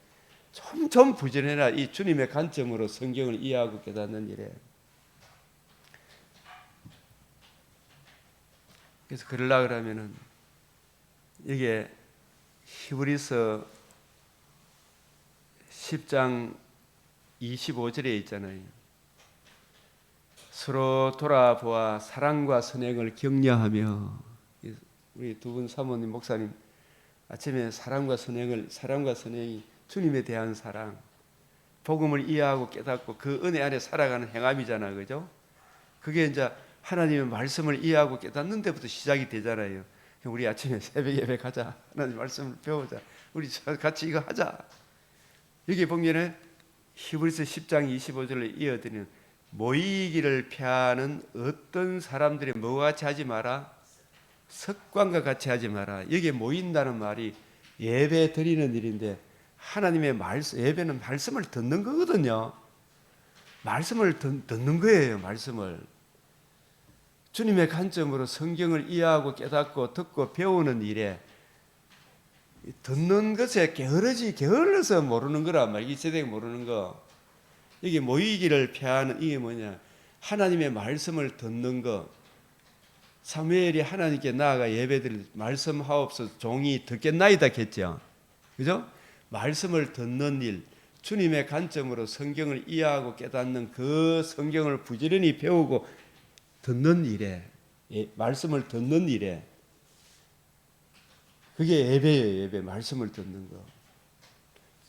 좀 부지런해라. 이 주님의 관점으로 성경을 이해하고 깨닫는 일에. 그래서 그러려고 하면은 이게 히브리서 10장 25절에 있잖아요. 서로 돌아보아 사랑과 선행을 격려하며. 우리 두 분 사모님 목사님 아침에 사랑과 선행이 주님에 대한 사랑, 복음을 이해하고 깨닫고 그 은혜 안에 살아가는 행함이잖아, 그죠? 그게 이제 하나님의 말씀을 이해하고 깨닫는 데부터 시작이 되잖아요. 우리 아침에 새벽 예배 가자, 하나님 말씀을 배우자, 우리 같이 이거 하자. 여기 보면은 히브리서 10장 25절을 이어드리는 모이기를 피하는 어떤 사람들이 뭐와 같이 하지 마라, 습관과 같이 하지 마라. 여기에 모인다는 말이 예배 드리는 일인데 하나님의 말씀, 예배는 말씀을 듣는 거거든요. 말씀을 듣는 거예요. 말씀을 주님의 관점으로 성경을 이해하고 깨닫고 듣고 배우는 일에 듣는 것에 게을러서 모르는 거란 말이야. 이 세대가 모르는 거. 이게 모이기를 피하는 이게 뭐냐? 하나님의 말씀을 듣는 거. 사무엘이 하나님께 나아가 예배드릴 말씀하옵소서 종이 듣겠나이다 했죠. 그죠? 말씀을 듣는 일, 주님의 관점으로 성경을 이해하고 깨닫는 그 성경을 부지런히 배우고 듣는 일에, 말씀을 듣는 일에, 그게 예배예요. 예배, 말씀을 듣는 거.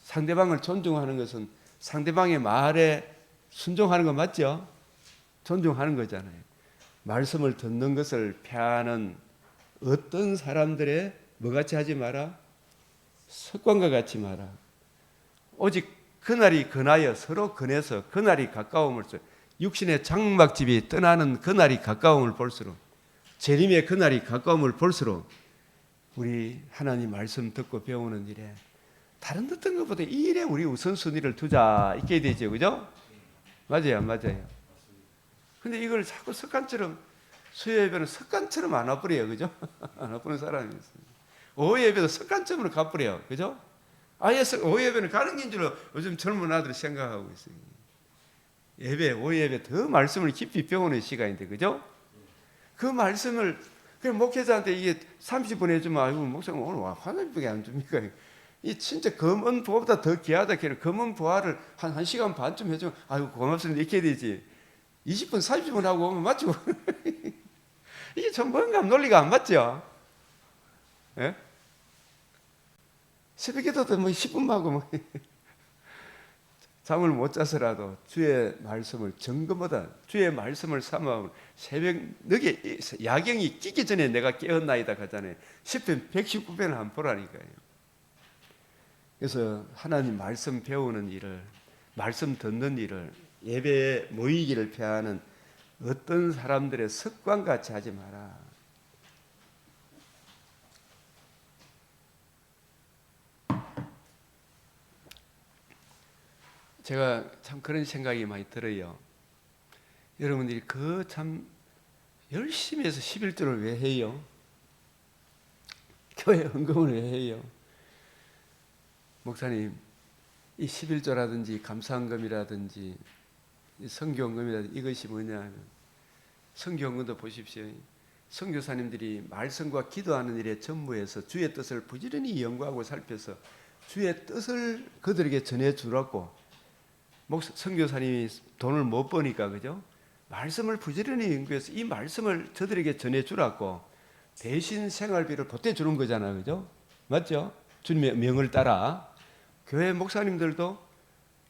상대방을 존중하는 것은 상대방의 말에 순종하는 거 맞죠? 존중하는 거잖아요. 말씀을 듣는 것을 폐하는 어떤 사람들의 뭐같이 하지 마라? 습관과 같이 마라. 오직 그날이 근하여 서로 근해서 그날이 가까움을 육신의 장막집이 떠나는 그날이 가까움을 볼수록 재림의 그날이 가까움을 볼수록 우리 하나님 말씀 듣고 배우는 일에 다른 어떤 것보다 이 일에 우리 우선순위를 두자 이렇게 되죠, 그죠? 맞아요, 맞아요. 근데 이걸 자꾸 습관처럼 수요 예배는 습관처럼 안 와버려요, 그죠? 안 와버리는 사람이 있어요. 오후 예배도 습관처럼 가버려요, 그죠? 아예 오후 예배는 가는 긴 줄로 요즘 젊은 아들이 생각하고 있어요. 예배, 오후 예배 더 말씀을 깊이 배우는 시간인데, 그죠? 그 말씀을 그 목회자한테 이게 30분 해주면 아이고 목사님 오늘 와 화장밖에 안 줍니까? 이 진짜 검은 부화보다 더 귀하다. 검은 부화를 한 1시간 반쯤 해주면 아이고 고맙습니다 이렇게 되지. 20분 30분 하고 오면 맞죠? 이게 좀 뭔가 논리가 안 맞죠? 예? 새벽에도 뭐 10분만 하고 뭐 잠을 못 자서라도 주의 말씀을 정금보다 주의 말씀을 삼아 새벽 늦게 야경이 끼기 전에 내가 깨었나이다 하잖아요. 10편 119편을 한번 보라니까요. 그래서 하나님 말씀 배우는 일을, 말씀 듣는 일을, 예배에 모이기를 피하는 어떤 사람들의 습관같이 하지 마라. 제가 참 그런 생각이 많이 들어요. 여러분들이 그 참 열심히 해서 11조를 왜 해요? 교회 헌금을 왜 해요? 목사님, 이 11조라든지 감사헌금이라든지 선교헌금이라든지 이것이 뭐냐 하면 선교헌금도 보십시오. 선교사님들이 말씀과 기도하는 일에 전무해서 주의 뜻을 부지런히 연구하고 살펴서 주의 뜻을 그들에게 전해주라고 선교사님이 돈을 못 버니까 그죠? 말씀을 부지런히 연구해서 이 말씀을 저들에게 전해주라고 대신 생활비를 보태주는 거잖아요, 그죠? 맞죠? 주님의 명을 따라 교회 목사님들도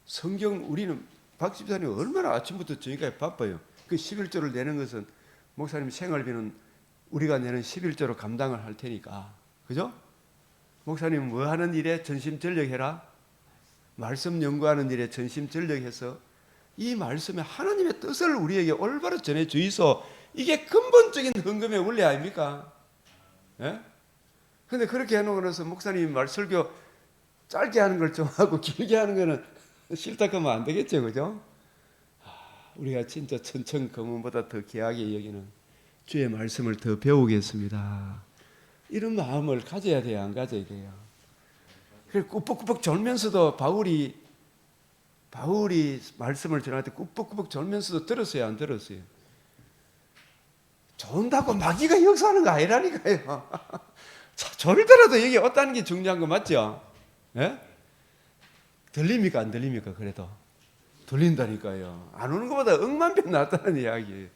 성경 우리는 박 집사님 얼마나 아침부터 저희까지 바빠요. 그 11조를 내는 것은 목사님 생활비는 우리가 내는 11조로 감당을 할 테니까, 그죠? 목사님 뭐 하는 일에 전심전력해라. 말씀 연구하는 일에 전심전력해서 이 말씀에 하나님의 뜻을 우리에게 올바로 전해 주이소. 이게 근본적인 헌금의 원리 아닙니까? 예? 근데 그렇게 해놓고 나서 목사님 말 설교 짧게 하는 걸 좋아하고 길게 하는 거는 싫다 하면 안 되겠죠, 그죠? 우리가 진짜 천천 검은보다 더 귀하게 여기는 주의 말씀을 더 배우겠습니다. 이런 마음을 가져야 돼요, 안 가져야 돼요? 그래 꾸벅꾸벅 졸면서도 바울이 말씀을 전할 때 꾸벅꾸벅 졸면서도 들었어요, 안 들었어요? 존다고 마귀가 역사하는 거 아니라니까요. 졸더라도 여기 왔다는 게 중요한 거 맞죠? 예? 들립니까, 안 들립니까? 그래도 들린다니까요. 안 오는 것보다 억만배 낫다는 이야기.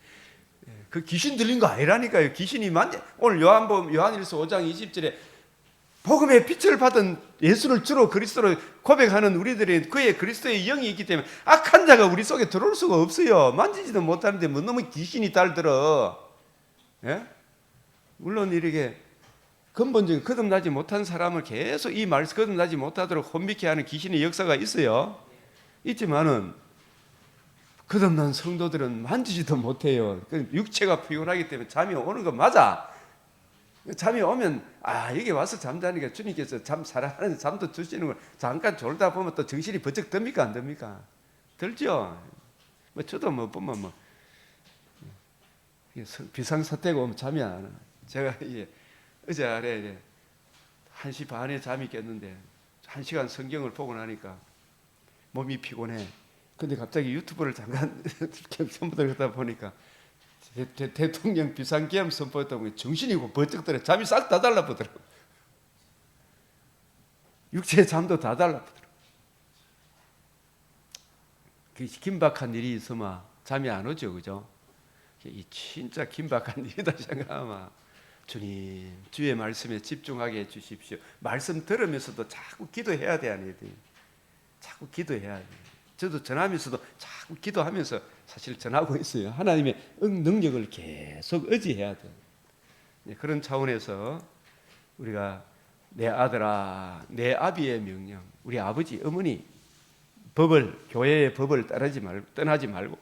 그 귀신 들린 거 아니라니까요. 귀신이 오늘 요한일서 5장 20절에 복음의 빛을 받은 예수를 주로 그리스도로 고백하는 우리들이 그의 그리스도의 영이 있기 때문에 악한 자가 우리 속에 들어올 수가 없어요. 만지지도 못하는데 뭐 너무 귀신이 달들어. 예? 물론 이렇게 근본적인 거듭나지 못한 사람을 계속 이 말씀 거듭나지 못하도록 혼미케 하는 귀신의 역사가 있어요. 있지만은 거듭난 성도들은 만지지도 못해요. 육체가 피곤하기 때문에 잠이 오는 거 맞아. 잠이 오면 여기 와서 잠자니까 주님께서 사랑하는 잠도 주시는 걸 잠깐 졸다 보면 또 정신이 번쩍 듭니까, 안 듭니까? 들죠. 뭐 저도 뭐 보면 뭐 비상사태가 오면 잠이 안 와. 제가 어제 아래 1시 반에 잠이 깼는데 1시간 성경을 보고 나니까 몸이 피곤해. 근데 갑자기 유튜브를 잠깐 전부 들었다 보니까 대통령 비상계엄 선포했다 보니 정신이 번쩍 들어. 잠이 싹 다 달라붙더라고. 육체의 잠도 다 달라붙더라고. 그 긴박한 일이 있으면 잠이 안 오죠, 그죠? 이 진짜 긴박한 일이다 생각하면 주님 주의 말씀에 집중하게 해주십시오. 말씀 들으면서도 자꾸 기도해야 돼, 안 해야 돼? 자꾸 기도해야 돼. 저도 전하면서도 자꾸 기도하면서 사실 전하고 있어요. 하나님의 능력을 계속 의지해야 돼요. 그런 차원에서 우리가 내 아들아, 내 아비의 명령, 우리 아버지, 어머니 교회의 법을 떠나지 말고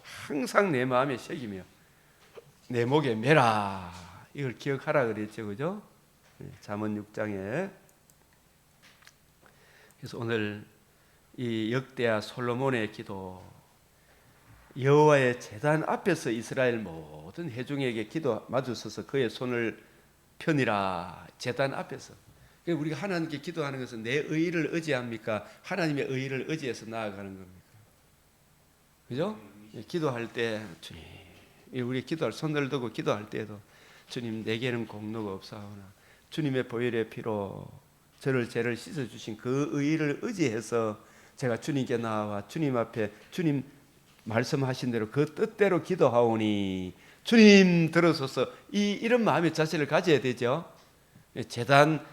항상 내 마음에 새기며 내 목에 매라. 이걸 기억하라 그랬죠, 그죠? 잠언 6장에 그래서 오늘 이 역대하 솔로몬의 기도, 여호와의 제단 앞에서 이스라엘 모든 회중에게 기도 마주서서 그의 손을 펴니라. 제단 앞에서. 그러니까 우리가 하나님께 기도하는 것은 내 의의를 의지합니까? 하나님의 의의를 의지해서 나아가는 겁니까? 그죠? 기도할 때 주님, 우리 기도할 손을 들고 기도할 때도 주님, 내게는 공로가 없사오나 주님의 보혈의 피로 저를 죄를 씻어 주신 그 의의를 의지해서 제가 주님께 나와 주님 앞에 주님 말씀하신 대로 그 뜻대로 기도하오니 주님 들어서서 이런 마음의 자세를 가져야 되죠. 제단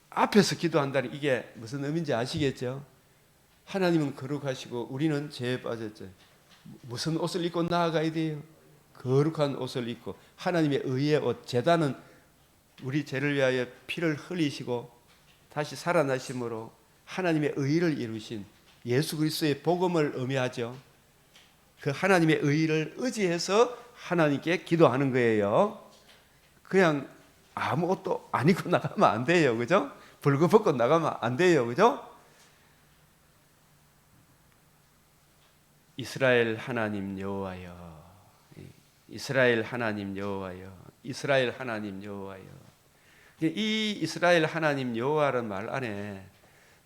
앞에서 기도한다는 이게 무슨 의미인지 아시겠죠? 하나님은 거룩하시고 우리는 죄에 빠졌죠. 무슨 옷을 입고 나아가야 돼요? 거룩한 옷을 입고 하나님의 의의 옷. 제단은 우리 죄를 위하여 피를 흘리시고 다시 살아나심으로 하나님의 의를 이루신 예수 그리스도의 복음을 의미하죠. 그 하나님의 의를 의지해서 하나님께 기도하는 거예요. 그냥 아무것도 안 입고 나가면 안 돼요. 그죠? 벌거벗고 나가면 안 돼요. 그죠? 이스라엘 하나님 여호와여, 이스라엘 하나님 여호와여, 이스라엘 하나님 여호와여. 이 이스라엘 하나님 여호와라는 말 안에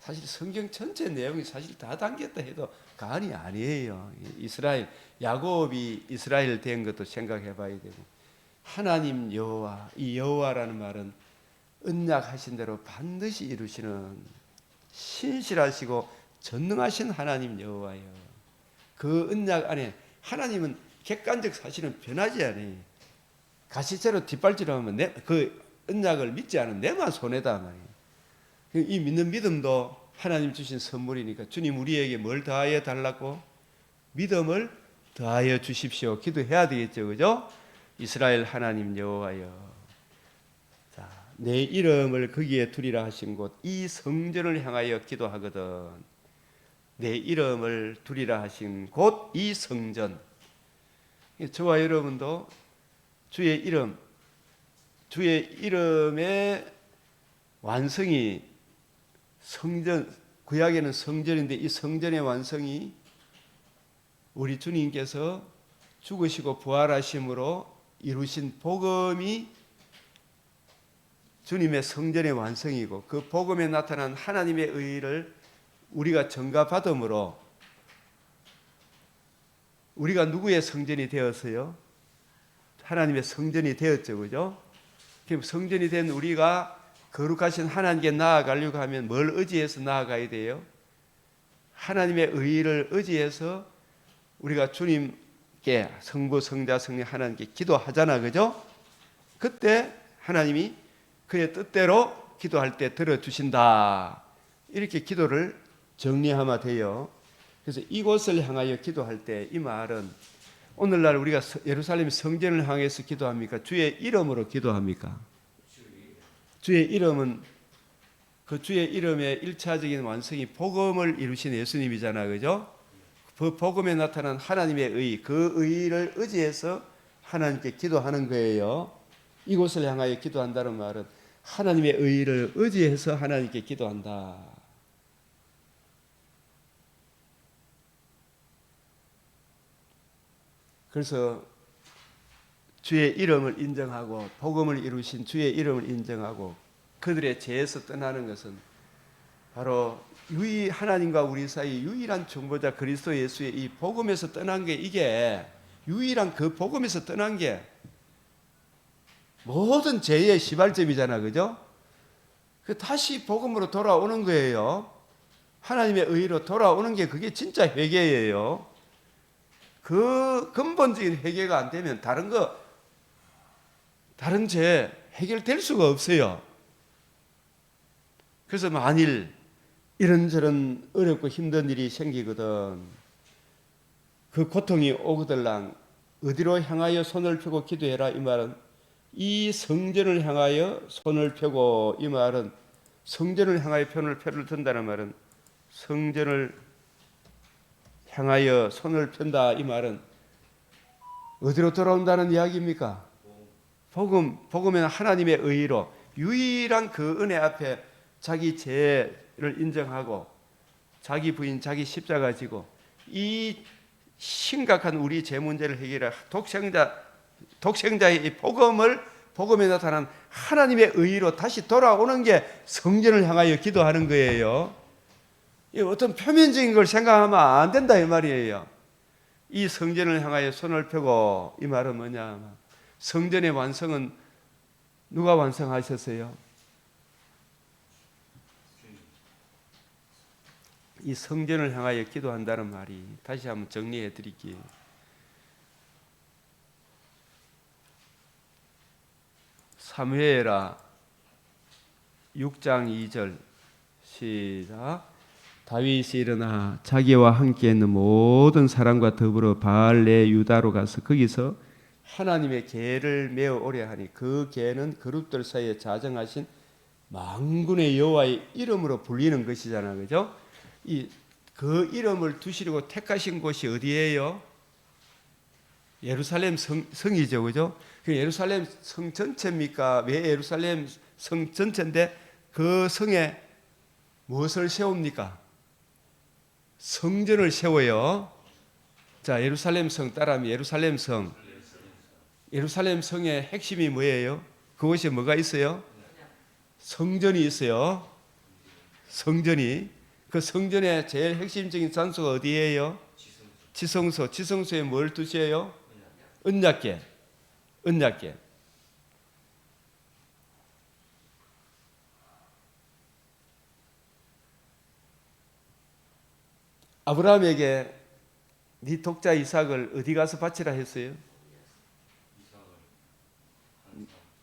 사실 성경 전체 내용이 사실 다 담겼다 해도 과언이 아니에요. 이스라엘, 야곱이 이스라엘 된 것도 생각해 봐야 되고, 하나님 여호와, 이 여호와라는 말은 언약하신 대로 반드시 이루시는 신실하시고 전능하신 하나님 여호와여. 그 언약 안에 하나님은 객관적 사실은 변하지 않아요. 가시채로 뒷발질하면 그 언약을 믿지 않은 내만 손해다 말이에요. 이 믿는 믿음도 하나님 주신 선물이니까 주님 우리에게 뭘 더하여 달라고? 믿음을 더하여 주십시오. 기도해야 되겠죠. 그죠? 이스라엘 하나님 여호와여, 자, 내 이름을 거기에 두리라 하신 곳 이 성전을 향하여 기도하거든. 내 이름을 두리라 하신 곳 이 성전. 저와 여러분도 주의 이름의 완성이 성전, 구약에는 성전인데 이 성전의 완성이 우리 주님께서 죽으시고 부활하심으로 이루신 복음이 주님의 성전의 완성이고, 그 복음에 나타난 하나님의 의를 우리가 전가받음으로 우리가 누구의 성전이 되었어요? 하나님의 성전이 되었죠. 그죠? 그럼 성전이 된 우리가 거룩하신 하나님께 나아가려고 하면 뭘 의지해서 나아가야 돼요? 하나님의 의를 의지해서 우리가 주님께 성부, 성자, 성령 하나님께 기도하잖아. 그죠? 그때 하나님이 그의 뜻대로 기도할 때 들어주신다. 이렇게 기도를 정리하면 돼요. 그래서 이곳을 향하여 기도할 때 이 말은 오늘날 우리가 예루살렘 성전을 향해서 기도합니까? 주의 이름으로 기도합니까? 주의 이름은 그 주의 이름의 일차적인 완성이 복음을 이루신 예수님이잖아. 그죠? 그 복음에 나타난 하나님의 의, 그 의를 의지해서 하나님께 기도하는 거예요. 이곳을 향하여 기도한다는 말은 하나님의 의를 의지해서 하나님께 기도한다. 그래서 주의 이름을 인정하고 복음을 이루신 주의 이름을 인정하고 그들의 죄에서 떠나는 것은 바로 하나님과 우리 사이 유일한 중보자 그리스도 예수의 이 복음에서 떠난 게, 이게 유일한 그 복음에서 떠난 게 모든 죄의 시발점이잖아. 그죠? 다시 복음으로 돌아오는 거예요. 하나님의 의로 돌아오는 게 그게 진짜 회개예요. 그 근본적인 회개가 안 되면 다른 죄 해결될 수가 없어요. 그래서 만일 이런저런 어렵고 힘든 일이 생기거든, 그 고통이 오거들랑 어디로 향하여 손을 펴고 기도해라. 이 말은 이 성전을 향하여 손을 펴고, 이 말은 성전을 향하여 표를 든다는 말은 성전을 향하여 손을 편다. 이 말은 어디로 돌아온다는 이야기입니까? 복음에는 하나님의 의로 유일한 그 은혜 앞에 자기 죄를 인정하고 자기 부인 자기 십자가 지고 이 심각한 우리 제 문제를 해결할 독생자의 이 복음에 나타난 하나님의 의로 다시 돌아오는 게 성전을 향하여 기도하는 거예요. 이 어떤 표면적인 걸 생각하면 안 된다 이 말이에요. 이 성전을 향하여 손을 펴고, 이 말은 뭐냐? 성전의 완성은 누가 완성하셨어요? 이 성전을 향하여 기도한다는 말이, 다시 한번 정리해 드릴게요. 사무엘하 6장 2절 시작. 다윗이 일어나 자기와 함께 있는 모든 사람과 더불어 바알레 유다로 가서 거기서 하나님의 계를 메어 오래 하니, 그 계는 그룹들 사이에 자정하신 만군의 여호와의 이름으로 불리는 것이잖아, 그죠? 그 이름을 두시려고 택하신 곳이 어디예요? 예루살렘 성이죠, 그죠? 그 예루살렘 성 전체입니까? 왜 예루살렘 성 전체인데 그 성에 무엇을 세웁니까? 성전을 세워요. 자, 예루살렘 성 따라하면 예루살렘 성. 예루살렘 성의 핵심이 뭐예요? 그곳에 뭐가 있어요? 성전이 있어요. 성전이. 그 성전의 제일 핵심적인 장소가 어디예요? 지성소. 지성소에 뭘 두세요? 언약궤. 언약궤. 아브라함에게 네 독자 이삭을 어디 가서 바치라 했어요?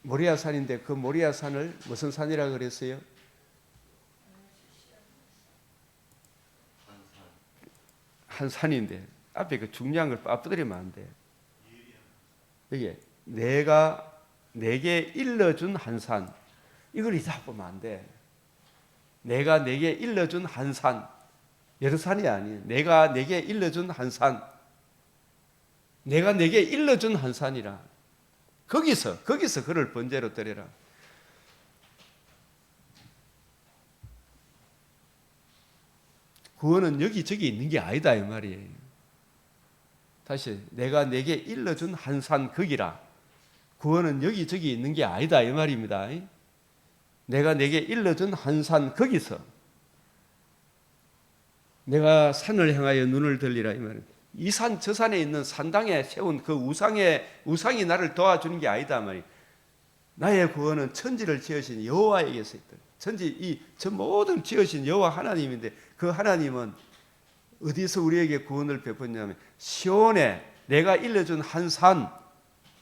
모리아 산인데 그 모리아 산을 무슨 산이라 그랬어요? 한 산인데 앞에 그 중요한 걸 빠뜨리면 안 돼. 이게 내가 내게 일러준 한 산, 이걸 잊어보면 안 돼. 내가 내게 일러준 한 산, 여러 산이 아니에요. 내가 내게 일러준 한 산, 내가 내게 일러준 한 산이라. 거기서 그를 번제로 드려라. 구원은 여기저기 있는 게 아니다 이 말이에요. 다시, 내가 내게 일러준 한 산 거기라. 구원은 여기저기 있는 게 아니다 이 말입니다. 내가 내게 일러준 한 산 거기서, 내가 산을 향하여 눈을 들리라 이 말입니다. 이 산 저 산에 있는 산당에 세운 그 우상이 나를 도와주는 게 아니다 말이에요. 나의 구원은 천지를 지으신 여호와에게서 있다. 천지 저 모든 지으신 여호와 하나님인데, 그 하나님은 어디서 우리에게 구원을 베푸냐면 시온에 내가 일러준 한 산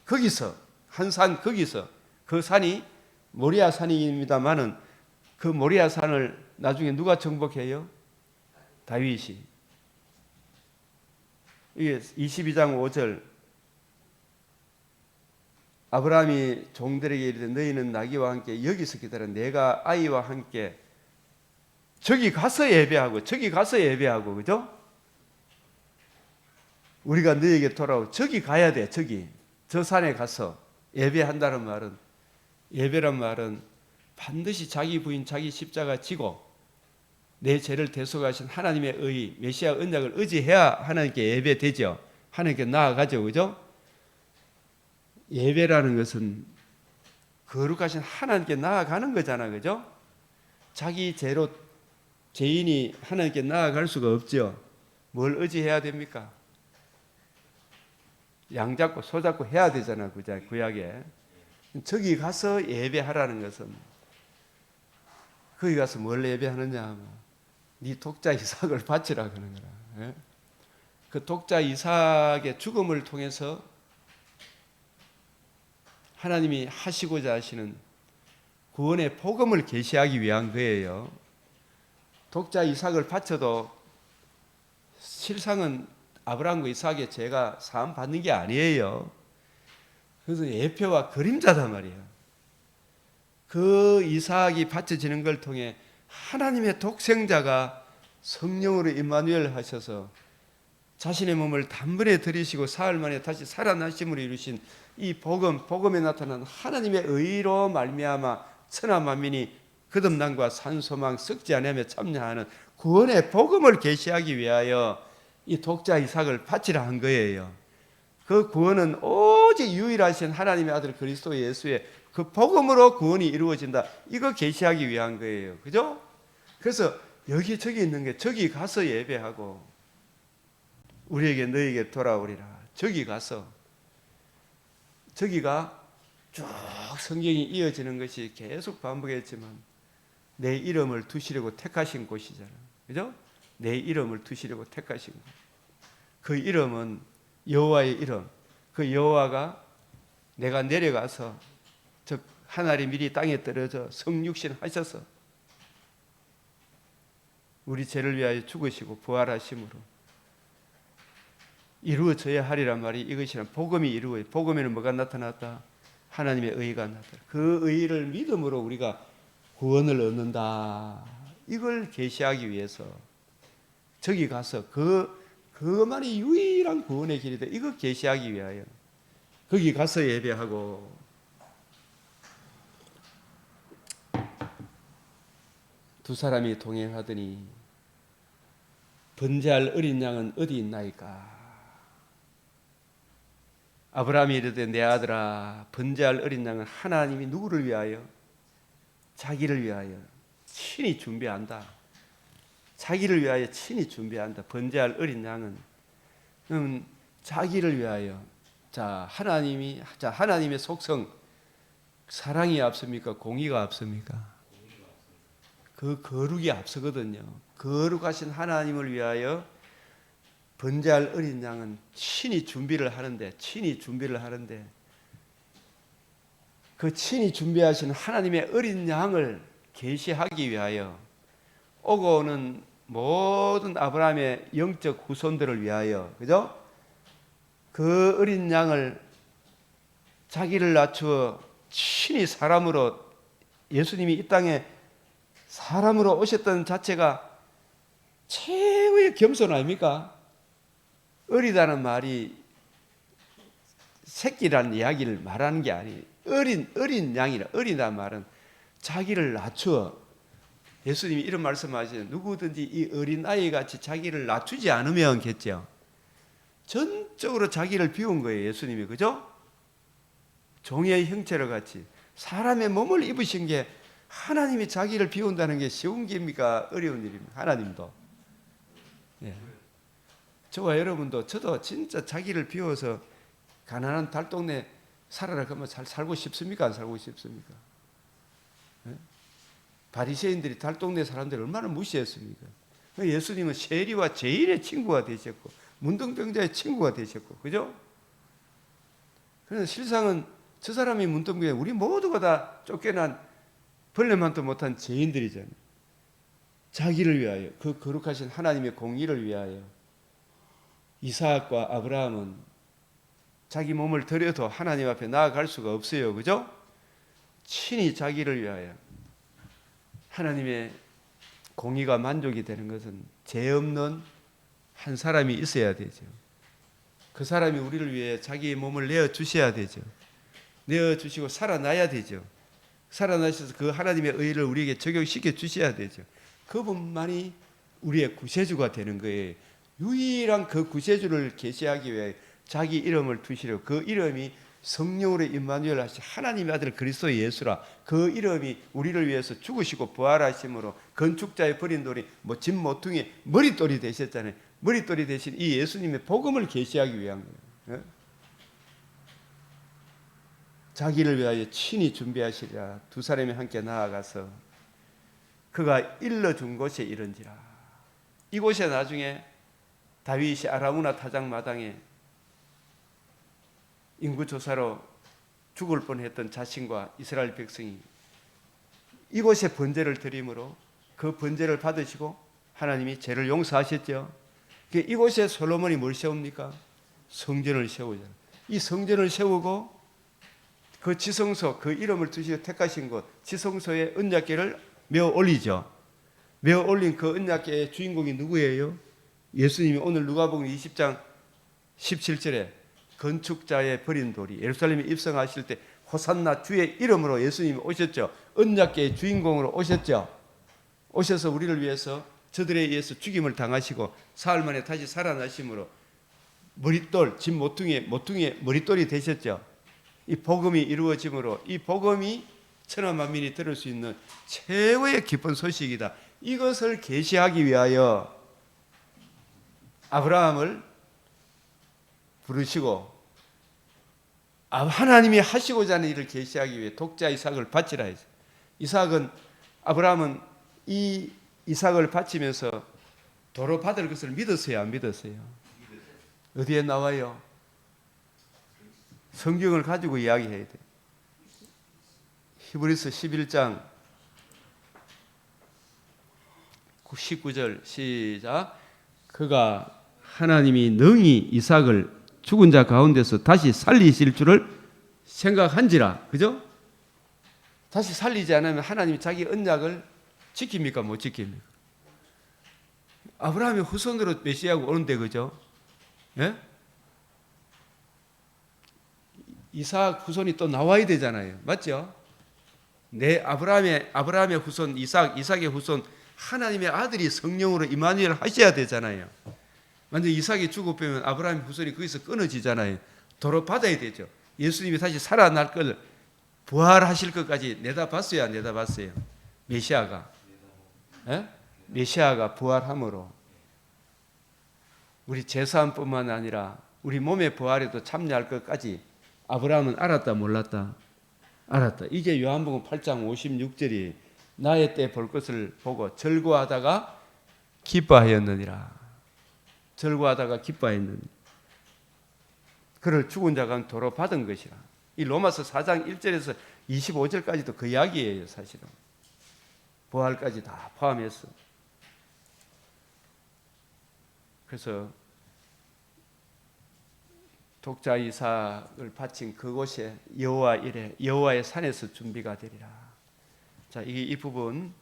거기서, 한 산 거기서, 그 산이 모리아 산입니다마는 그 모리아 산을 나중에 누가 정복해요? 다윗이. 이게 22장 5절, 아브라함이 종들에게 이르되 너희는 나귀와 함께 여기서 기다려 내가 아이와 함께 저기 가서 예배하고, 저기 가서 예배하고, 그죠? 우리가 너에게 돌아오고 저기 가야 돼. 저기 저 산에 가서 예배한다는 말은, 예배란 말은 반드시 자기 부인 자기 십자가 지고 내 죄를 대속하신 하나님의 의 메시아 언약을 의지해야 하나님께 예배되죠. 하나님께 나아가죠, 그죠? 예배라는 것은 거룩하신 하나님께 나아가는 거잖아, 그죠? 자기 죄로 죄인이 하나님께 나아갈 수가 없죠. 뭘 의지해야 됩니까? 양 잡고 소 잡고 해야 되잖아, 구약에. 저기 가서 예배하라는 것은, 거기 가서 뭘 예배하느냐 하면 네 독자 이삭을 바치라 그러는 거라. 그 독자 이삭의 죽음을 통해서 하나님이 하시고자 하시는 구원의 복음을 계시하기 위한 거예요. 독자 이삭을 바쳐도 실상은 아브라함과 이삭의 죄가 사함 받는 게 아니에요. 그래서 예표와 그림자단 말이에요. 그 이삭이 바쳐지는 걸 통해 하나님의 독생자가 성령으로 임마누엘 하셔서 자신의 몸을 단번에 들이시고 사흘 만에 다시 살아나심으로 이루신 이 복음에 나타난 하나님의 의로 말미암아 천하 만민이 거듭남과 산소망 썩지 않으며 참여하는 구원의 복음을 계시하기 위하여 이 독자 이삭을 바치라 한 거예요. 그 구원은 오직 유일하신 하나님의 아들 그리스도 예수의 그 복음으로 구원이 이루어진다. 이거 계시하기 위한 거예요. 그죠? 그래서 여기 저기 있는 게 저기 가서 예배하고 우리에게 너에게 돌아오리라. 저기 가서 저기가 쭉 성경이 이어지는 것이 계속 반복했지만 내 이름을 두시려고 택하신 곳이잖아. 그죠? 내 이름을 두시려고 택하신 곳. 그 이름은 여호와의 이름. 그 여호와가 내가 내려가서 즉 하늘이 미리 땅에 떨어져 성육신 하셔서 우리 죄를 위하여 죽으시고 부활하심으로 이루어져야 하리란 말이 이것이란 복음이 이루어요. 복음에는 뭐가 나타났다? 하나님의 의가 나타났다. 그 의를 믿음으로 우리가 구원을 얻는다. 이걸 계시하기 위해서 저기 가서 그것만이 유일한 구원의 길이다. 이거 계시하기 위하여 거기 가서 예배하고 두 사람이 동행하더니 번제할 어린 양은 어디 있나이까? 아브라함이 이르되 내 아들아 번제할 어린 양은 하나님이 누구를 위하여? 자기를 위하여 친히 준비한다. 자기를 위하여 친히 준비한다. 번제할 어린 양은 자기를 위하여. 하나님의 속성 사랑이 앞섭니까? 공의가 앞섭니까? 그 거룩이 앞서거든요. 거룩하신 하나님을 위하여 번제할 어린 양은 친히 준비를 하는데 그 친히 준비하신 하나님의 어린 양을 계시하기 위하여 오고 오는 모든 아브라함의 영적 후손들을 위하여, 그죠? 그 어린 양을 자기를 낮추어 친히 사람으로 예수님이 이 땅에 사람으로 오셨던 자체가 최고의 겸손 아닙니까? 어리다는 말이 새끼라는 이야기를 말하는 게 아니에요. 어린 양이라. 어리다는 말은 자기를 낮추어. 예수님이 이런 말씀하시죠. 누구든지 이 어린 아이 같이 자기를 낮추지 않으면 겠죠. 전적으로 자기를 비운 거예요. 예수님이. 그죠? 종의 형체를 같이 사람의 몸을 입으신 게 하나님이 자기를 비운다는 게 쉬운 길입니까? 어려운 일입니까? 하나님도. 예. 저와 여러분도 저도 진짜 자기를 비워서 가난한 달동네 살아라 그러면 잘 살고 싶습니까? 안 살고 싶습니까? 예? 바리새인들이 달동네 사람들을 얼마나 무시했습니까? 예수님은 세리와 죄인의 친구가 되셨고 문둥병자의 친구가 되셨고, 그죠? 그래서 실상은 저 사람이 문둥병자, 우리 모두가 다 쫓겨난 벌레만도 못한 죄인들이잖아요. 자기를 위하여, 그 거룩하신 하나님의 공의를 위하여. 이삭과 아브라함은 자기 몸을 들여도 하나님 앞에 나아갈 수가 없어요. 그죠? 친히 자기를 위하여. 하나님의 공의가 만족이 되는 것은 죄 없는 한 사람이 있어야 되죠. 그 사람이 우리를 위해 자기의 몸을 내어주셔야 되죠. 내어주시고 살아나야 되죠. 살아나셔서 그 하나님의 의를 우리에게 적용시켜 주셔야 되죠. 그분만이 우리의 구세주가 되는 거예요. 유일한 그 구세주를 계시하기 위해 자기 이름을 두시려고. 그 이름이 성령으로 임마누엘 하신 하나님의 아들 그리스도 예수라. 그 이름이 우리를 위해서 죽으시고 부활하심으로 건축자의 버린 돌이 집 모퉁이 머릿돌이 되셨잖아요. 머릿돌이 되신 이 예수님의 복음을 계시하기 위한 거예요. 자기를 위하여 친히 준비하시리라. 두 사람이 함께 나아가서 그가 일러준 곳에 이른지라. 이곳에 나중에 다윗이 아라우나 타작마당에 인구조사로 죽을 뻔했던 자신과 이스라엘 백성이 이곳에 번제를 드림으로 그 번제를 받으시고 하나님이 죄를 용서하셨죠. 이곳에 솔로몬이 뭘 세웁니까? 성전을 세우잖아요. 이 성전을 세우고 그 지성소, 그 이름을 두시고 택하신 곳 지성소에 언약궤를 메어 올리죠. 메어 올린 그 언약궤의 주인공이 누구예요? 예수님이 오늘 누가복음 20장 17절에 건축자의 버린 돌이 예루살렘에 입성하실 때 호산나 주의 이름으로 예수님이 오셨죠. 언약궤의 주인공으로 오셨죠. 오셔서 우리를 위해서 저들에 의해서 죽임을 당하시고 사흘 만에 다시 살아나심으로 머릿돌, 진 모퉁이의 머릿돌이 되셨죠. 이 복음이 이루어짐으로 이 복음이 천하 만민이 들을 수 있는 최고의 기쁜 소식이다. 이것을 계시하기 위하여 아브라함을 부르시고 하나님이 하시고자 하는 일을 계시하기 위해 독자 이삭을 바치라 했어요. 아브라함은 이 이삭을 바치면서 도로 받을 것을 믿었어요, 안 믿었어요? 어디에 나와요? 성경을 가지고 이야기해야 돼요. 히브리서 11장 19절 시작. 그가 하나님이 능히 이삭을 죽은 자 가운데서 다시 살리실 줄을 생각한지라. 그죠? 다시 살리지 않으면 하나님이 자기 언약을 지킵니까? 못 지킵니까? 아브라함의 후손으로 메시아가 오는데, 그죠? 예? 이삭 후손이 또 나와야 되잖아요. 맞죠? 아브라함의 후손 이삭의 후손 하나님의 아들이 성령으로 임마누엘 하셔야 되잖아요. 만약 이삭이 죽어 빼면 아브라함의 후손이 거기서 끊어지잖아요. 도로 받아야 되죠. 예수님이 다시 살아날 걸 부활하실 것까지 내다봤어요, 안 내다봤어요? 메시아가. 예? 메시아가 부활함으로 우리 제사함뿐만 아니라 우리 몸의 부활에도 참여할 것까지 아브라함은 알았다, 몰랐다? 알았다. 이게 요한복음 8장 56절이 나의 때 볼 것을 보고 절구하다가 기뻐하였느니라. 절구하다가 기뻐하였느니라. 그를 죽은 자가 도로 받은 것이라. 이 로마서 4장 1절에서 25절까지도 그 이야기예요, 사실은. 부활까지 다 포함해서. 그래서 독자 이삭을 바친 그곳에 여호와 이래 여호와의 산에서 준비가 되리라. 자, 이 부분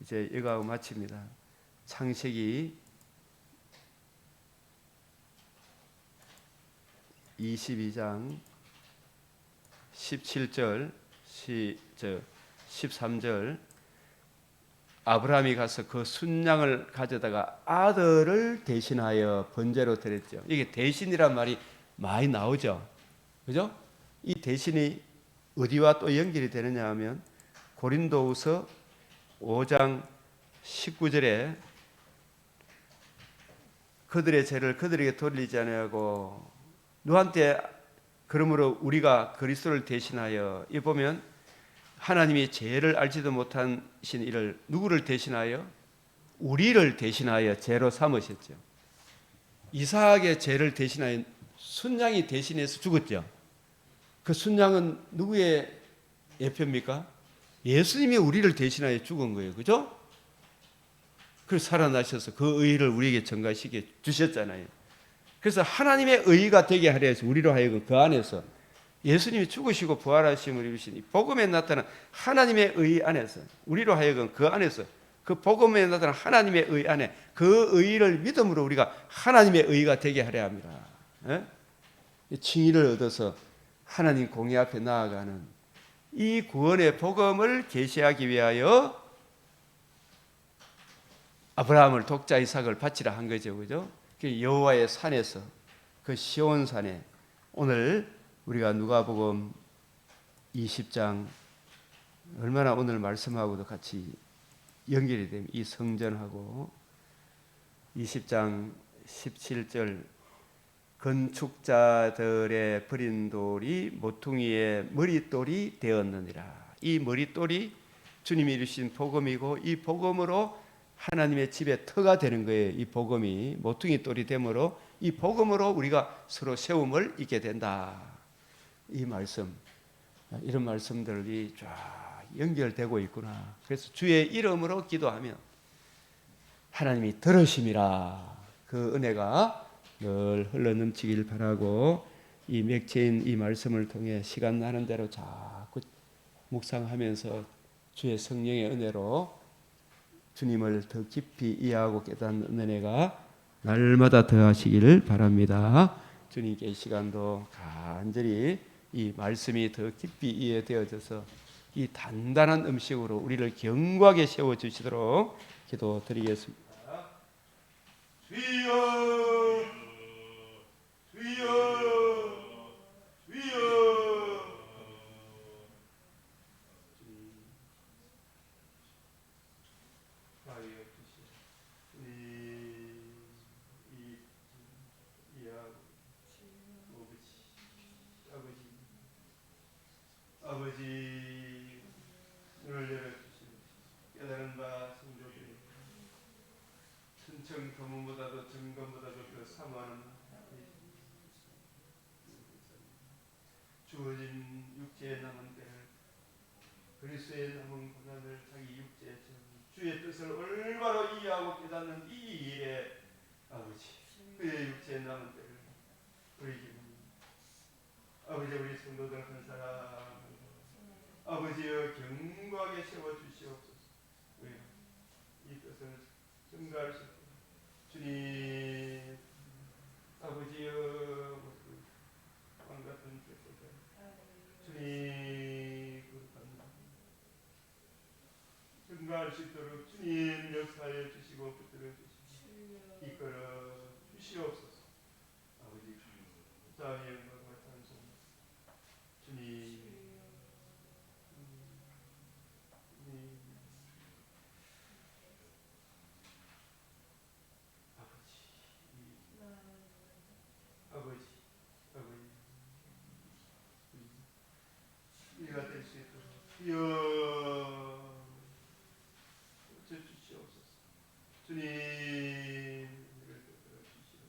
이제 이거하고 마칩니다. 창세기 22장 17절 13절 아브라함이 가서 그 순양을 가져다가 아들을 대신하여 번제로 드렸죠. 이게 대신이란 말이 많이 나오죠. 그죠? 이 대신이 어디와 또 연결이 되느냐 하면 고린도후서 5장 19절에 그들의 죄를 그들에게 돌리지 아니하고 누구한테 그러므로 우리가 그리스도를 대신하여 이 보면 하나님이 죄를 알지도 못하신 이를 누구를 대신하여? 우리를 대신하여 죄로 삼으셨죠. 이삭의 죄를 대신하여 순양이 대신해서 죽었죠. 그 순양은 누구의 예표입니까? 예수님이 우리를 대신하여 죽은 거예요. 그죠? 그래서 살아나셔서 그 의의를 우리에게 전가시켜 주셨잖아요. 그래서 하나님의 의의가 되게 하려 해서 우리로 하여금 그 안에서 예수님이 죽으시고 부활하심을 이루신 이 복음에 나타난 하나님의 의 안에서 우리로 하여금 그 안에서 그 복음에 나타난 하나님의 의 안에 그 의를 믿음으로 우리가 하나님의 의가 되게 하려 합니다. 칭의를 얻어서 하나님 공의 앞에 나아가는 이 구원의 복음을 계시하기 위하여 아브라함을 독자 이삭을 바치라 한 거죠. 그죠? 여호와의 산에서 그 시온산에 오늘 우리가 누가복음 20장 얼마나 오늘 말씀하고도 같이 연결이 됩니다. 이 성전하고 20장 17절 건축자들의 버린 돌이 모퉁이의 머릿돌이 되었느니라. 이 머릿돌이 주님이 이루신 복음이고 이 복음으로 하나님의 집에 터가 되는 거예요. 이 복음이 모퉁이 돌이 되므로 이 복음으로 우리가 서로 세움을 잊게 된다. 이 말씀, 이런 말씀들이 쫙 연결되고 있구나. 그래서 주의 이름으로 기도하면 하나님이 들으심이라. 그 은혜가 늘 흘러넘치길 바라고 이 맥체인 이 말씀을 통해 시간 나는 대로 자꾸 묵상하면서 주의 성령의 은혜로 주님을 더 깊이 이해하고 깨닫는 은혜가 날마다 더하시기를 바랍니다. 주님께 이 시간도 간절히 이 말씀이 더 깊이 이해되어져서 이 단단한 음식으로 우리를 견고하게 세워주시도록 기도드리겠습니다. 주여, 주여, 주여. 아버지, 눈을 열어주시고 깨달은 바 성도들이 천청 도문보다도 정금보다도 그 사모하는 주어진 육체의 남은 때를, 그리스도의 남은 고난을 자기 육체에 주의 뜻을 올바로 이해하고 깨닫는 이 일에 아버지, 그의 육체의 남은 때를 우리 기분 아버지, 우리 성도들 한 사람 아버지여 견고하게 세워주시옵소서. 이 뜻을 증가하시고 주님 아버지여 왕같은 뜻보다 주님 증가할 수 있도록 주님 역사해 주시고 붙들어 주시고 이끌어 주시옵소서. 아버지 자의 영광과 찬송 주님 아버지, 이가 될 수 있도록 주여 주시옵소서. 주님 이를 붙들어 주시옵소서.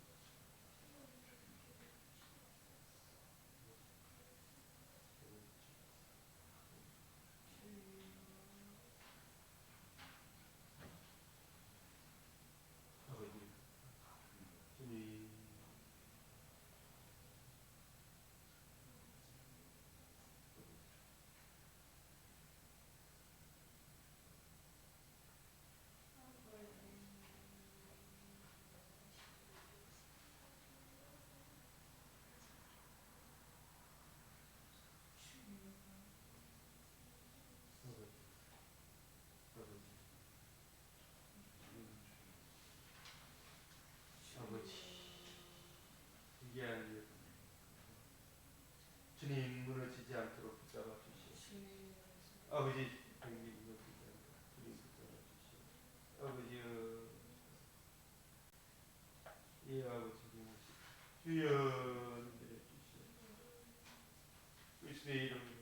아버지, 주님 아버지 위기한 일 주님 무너지지 않도록 붙잡아 주시옵소서. 아버지 병기 무너지지 않도록 주님 붙잡아 주시옵소서. 아버지여 이 아버지 주여 내려 주시옵소서. 그리스도의 이름으로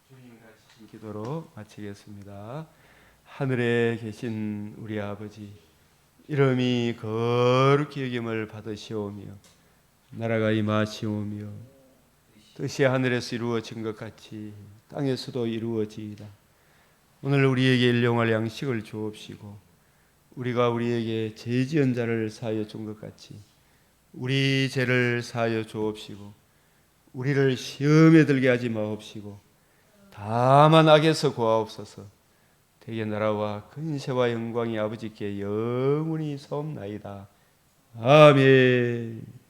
주님 같이 기도로 마치겠습니다. 하늘에 계신 우리 아버지, 이름이 거룩히 여김을 받으시오며 나라가 임하시오며 뜻이 하늘에서 이루어진 것 같이 땅에서도 이루어지이다. 오늘 우리에게 일용할 양식을 주옵시고 우리가 우리에게 죄 지은 자를 사하여 준 것 같이 우리 죄를 사하여 주옵시고 우리를 시험에 들게 하지 마옵시고 다만 악에서 구하옵소서. 대개 나라와 근세와 영광이 아버지께 영원히 사옵나이다. 아멘.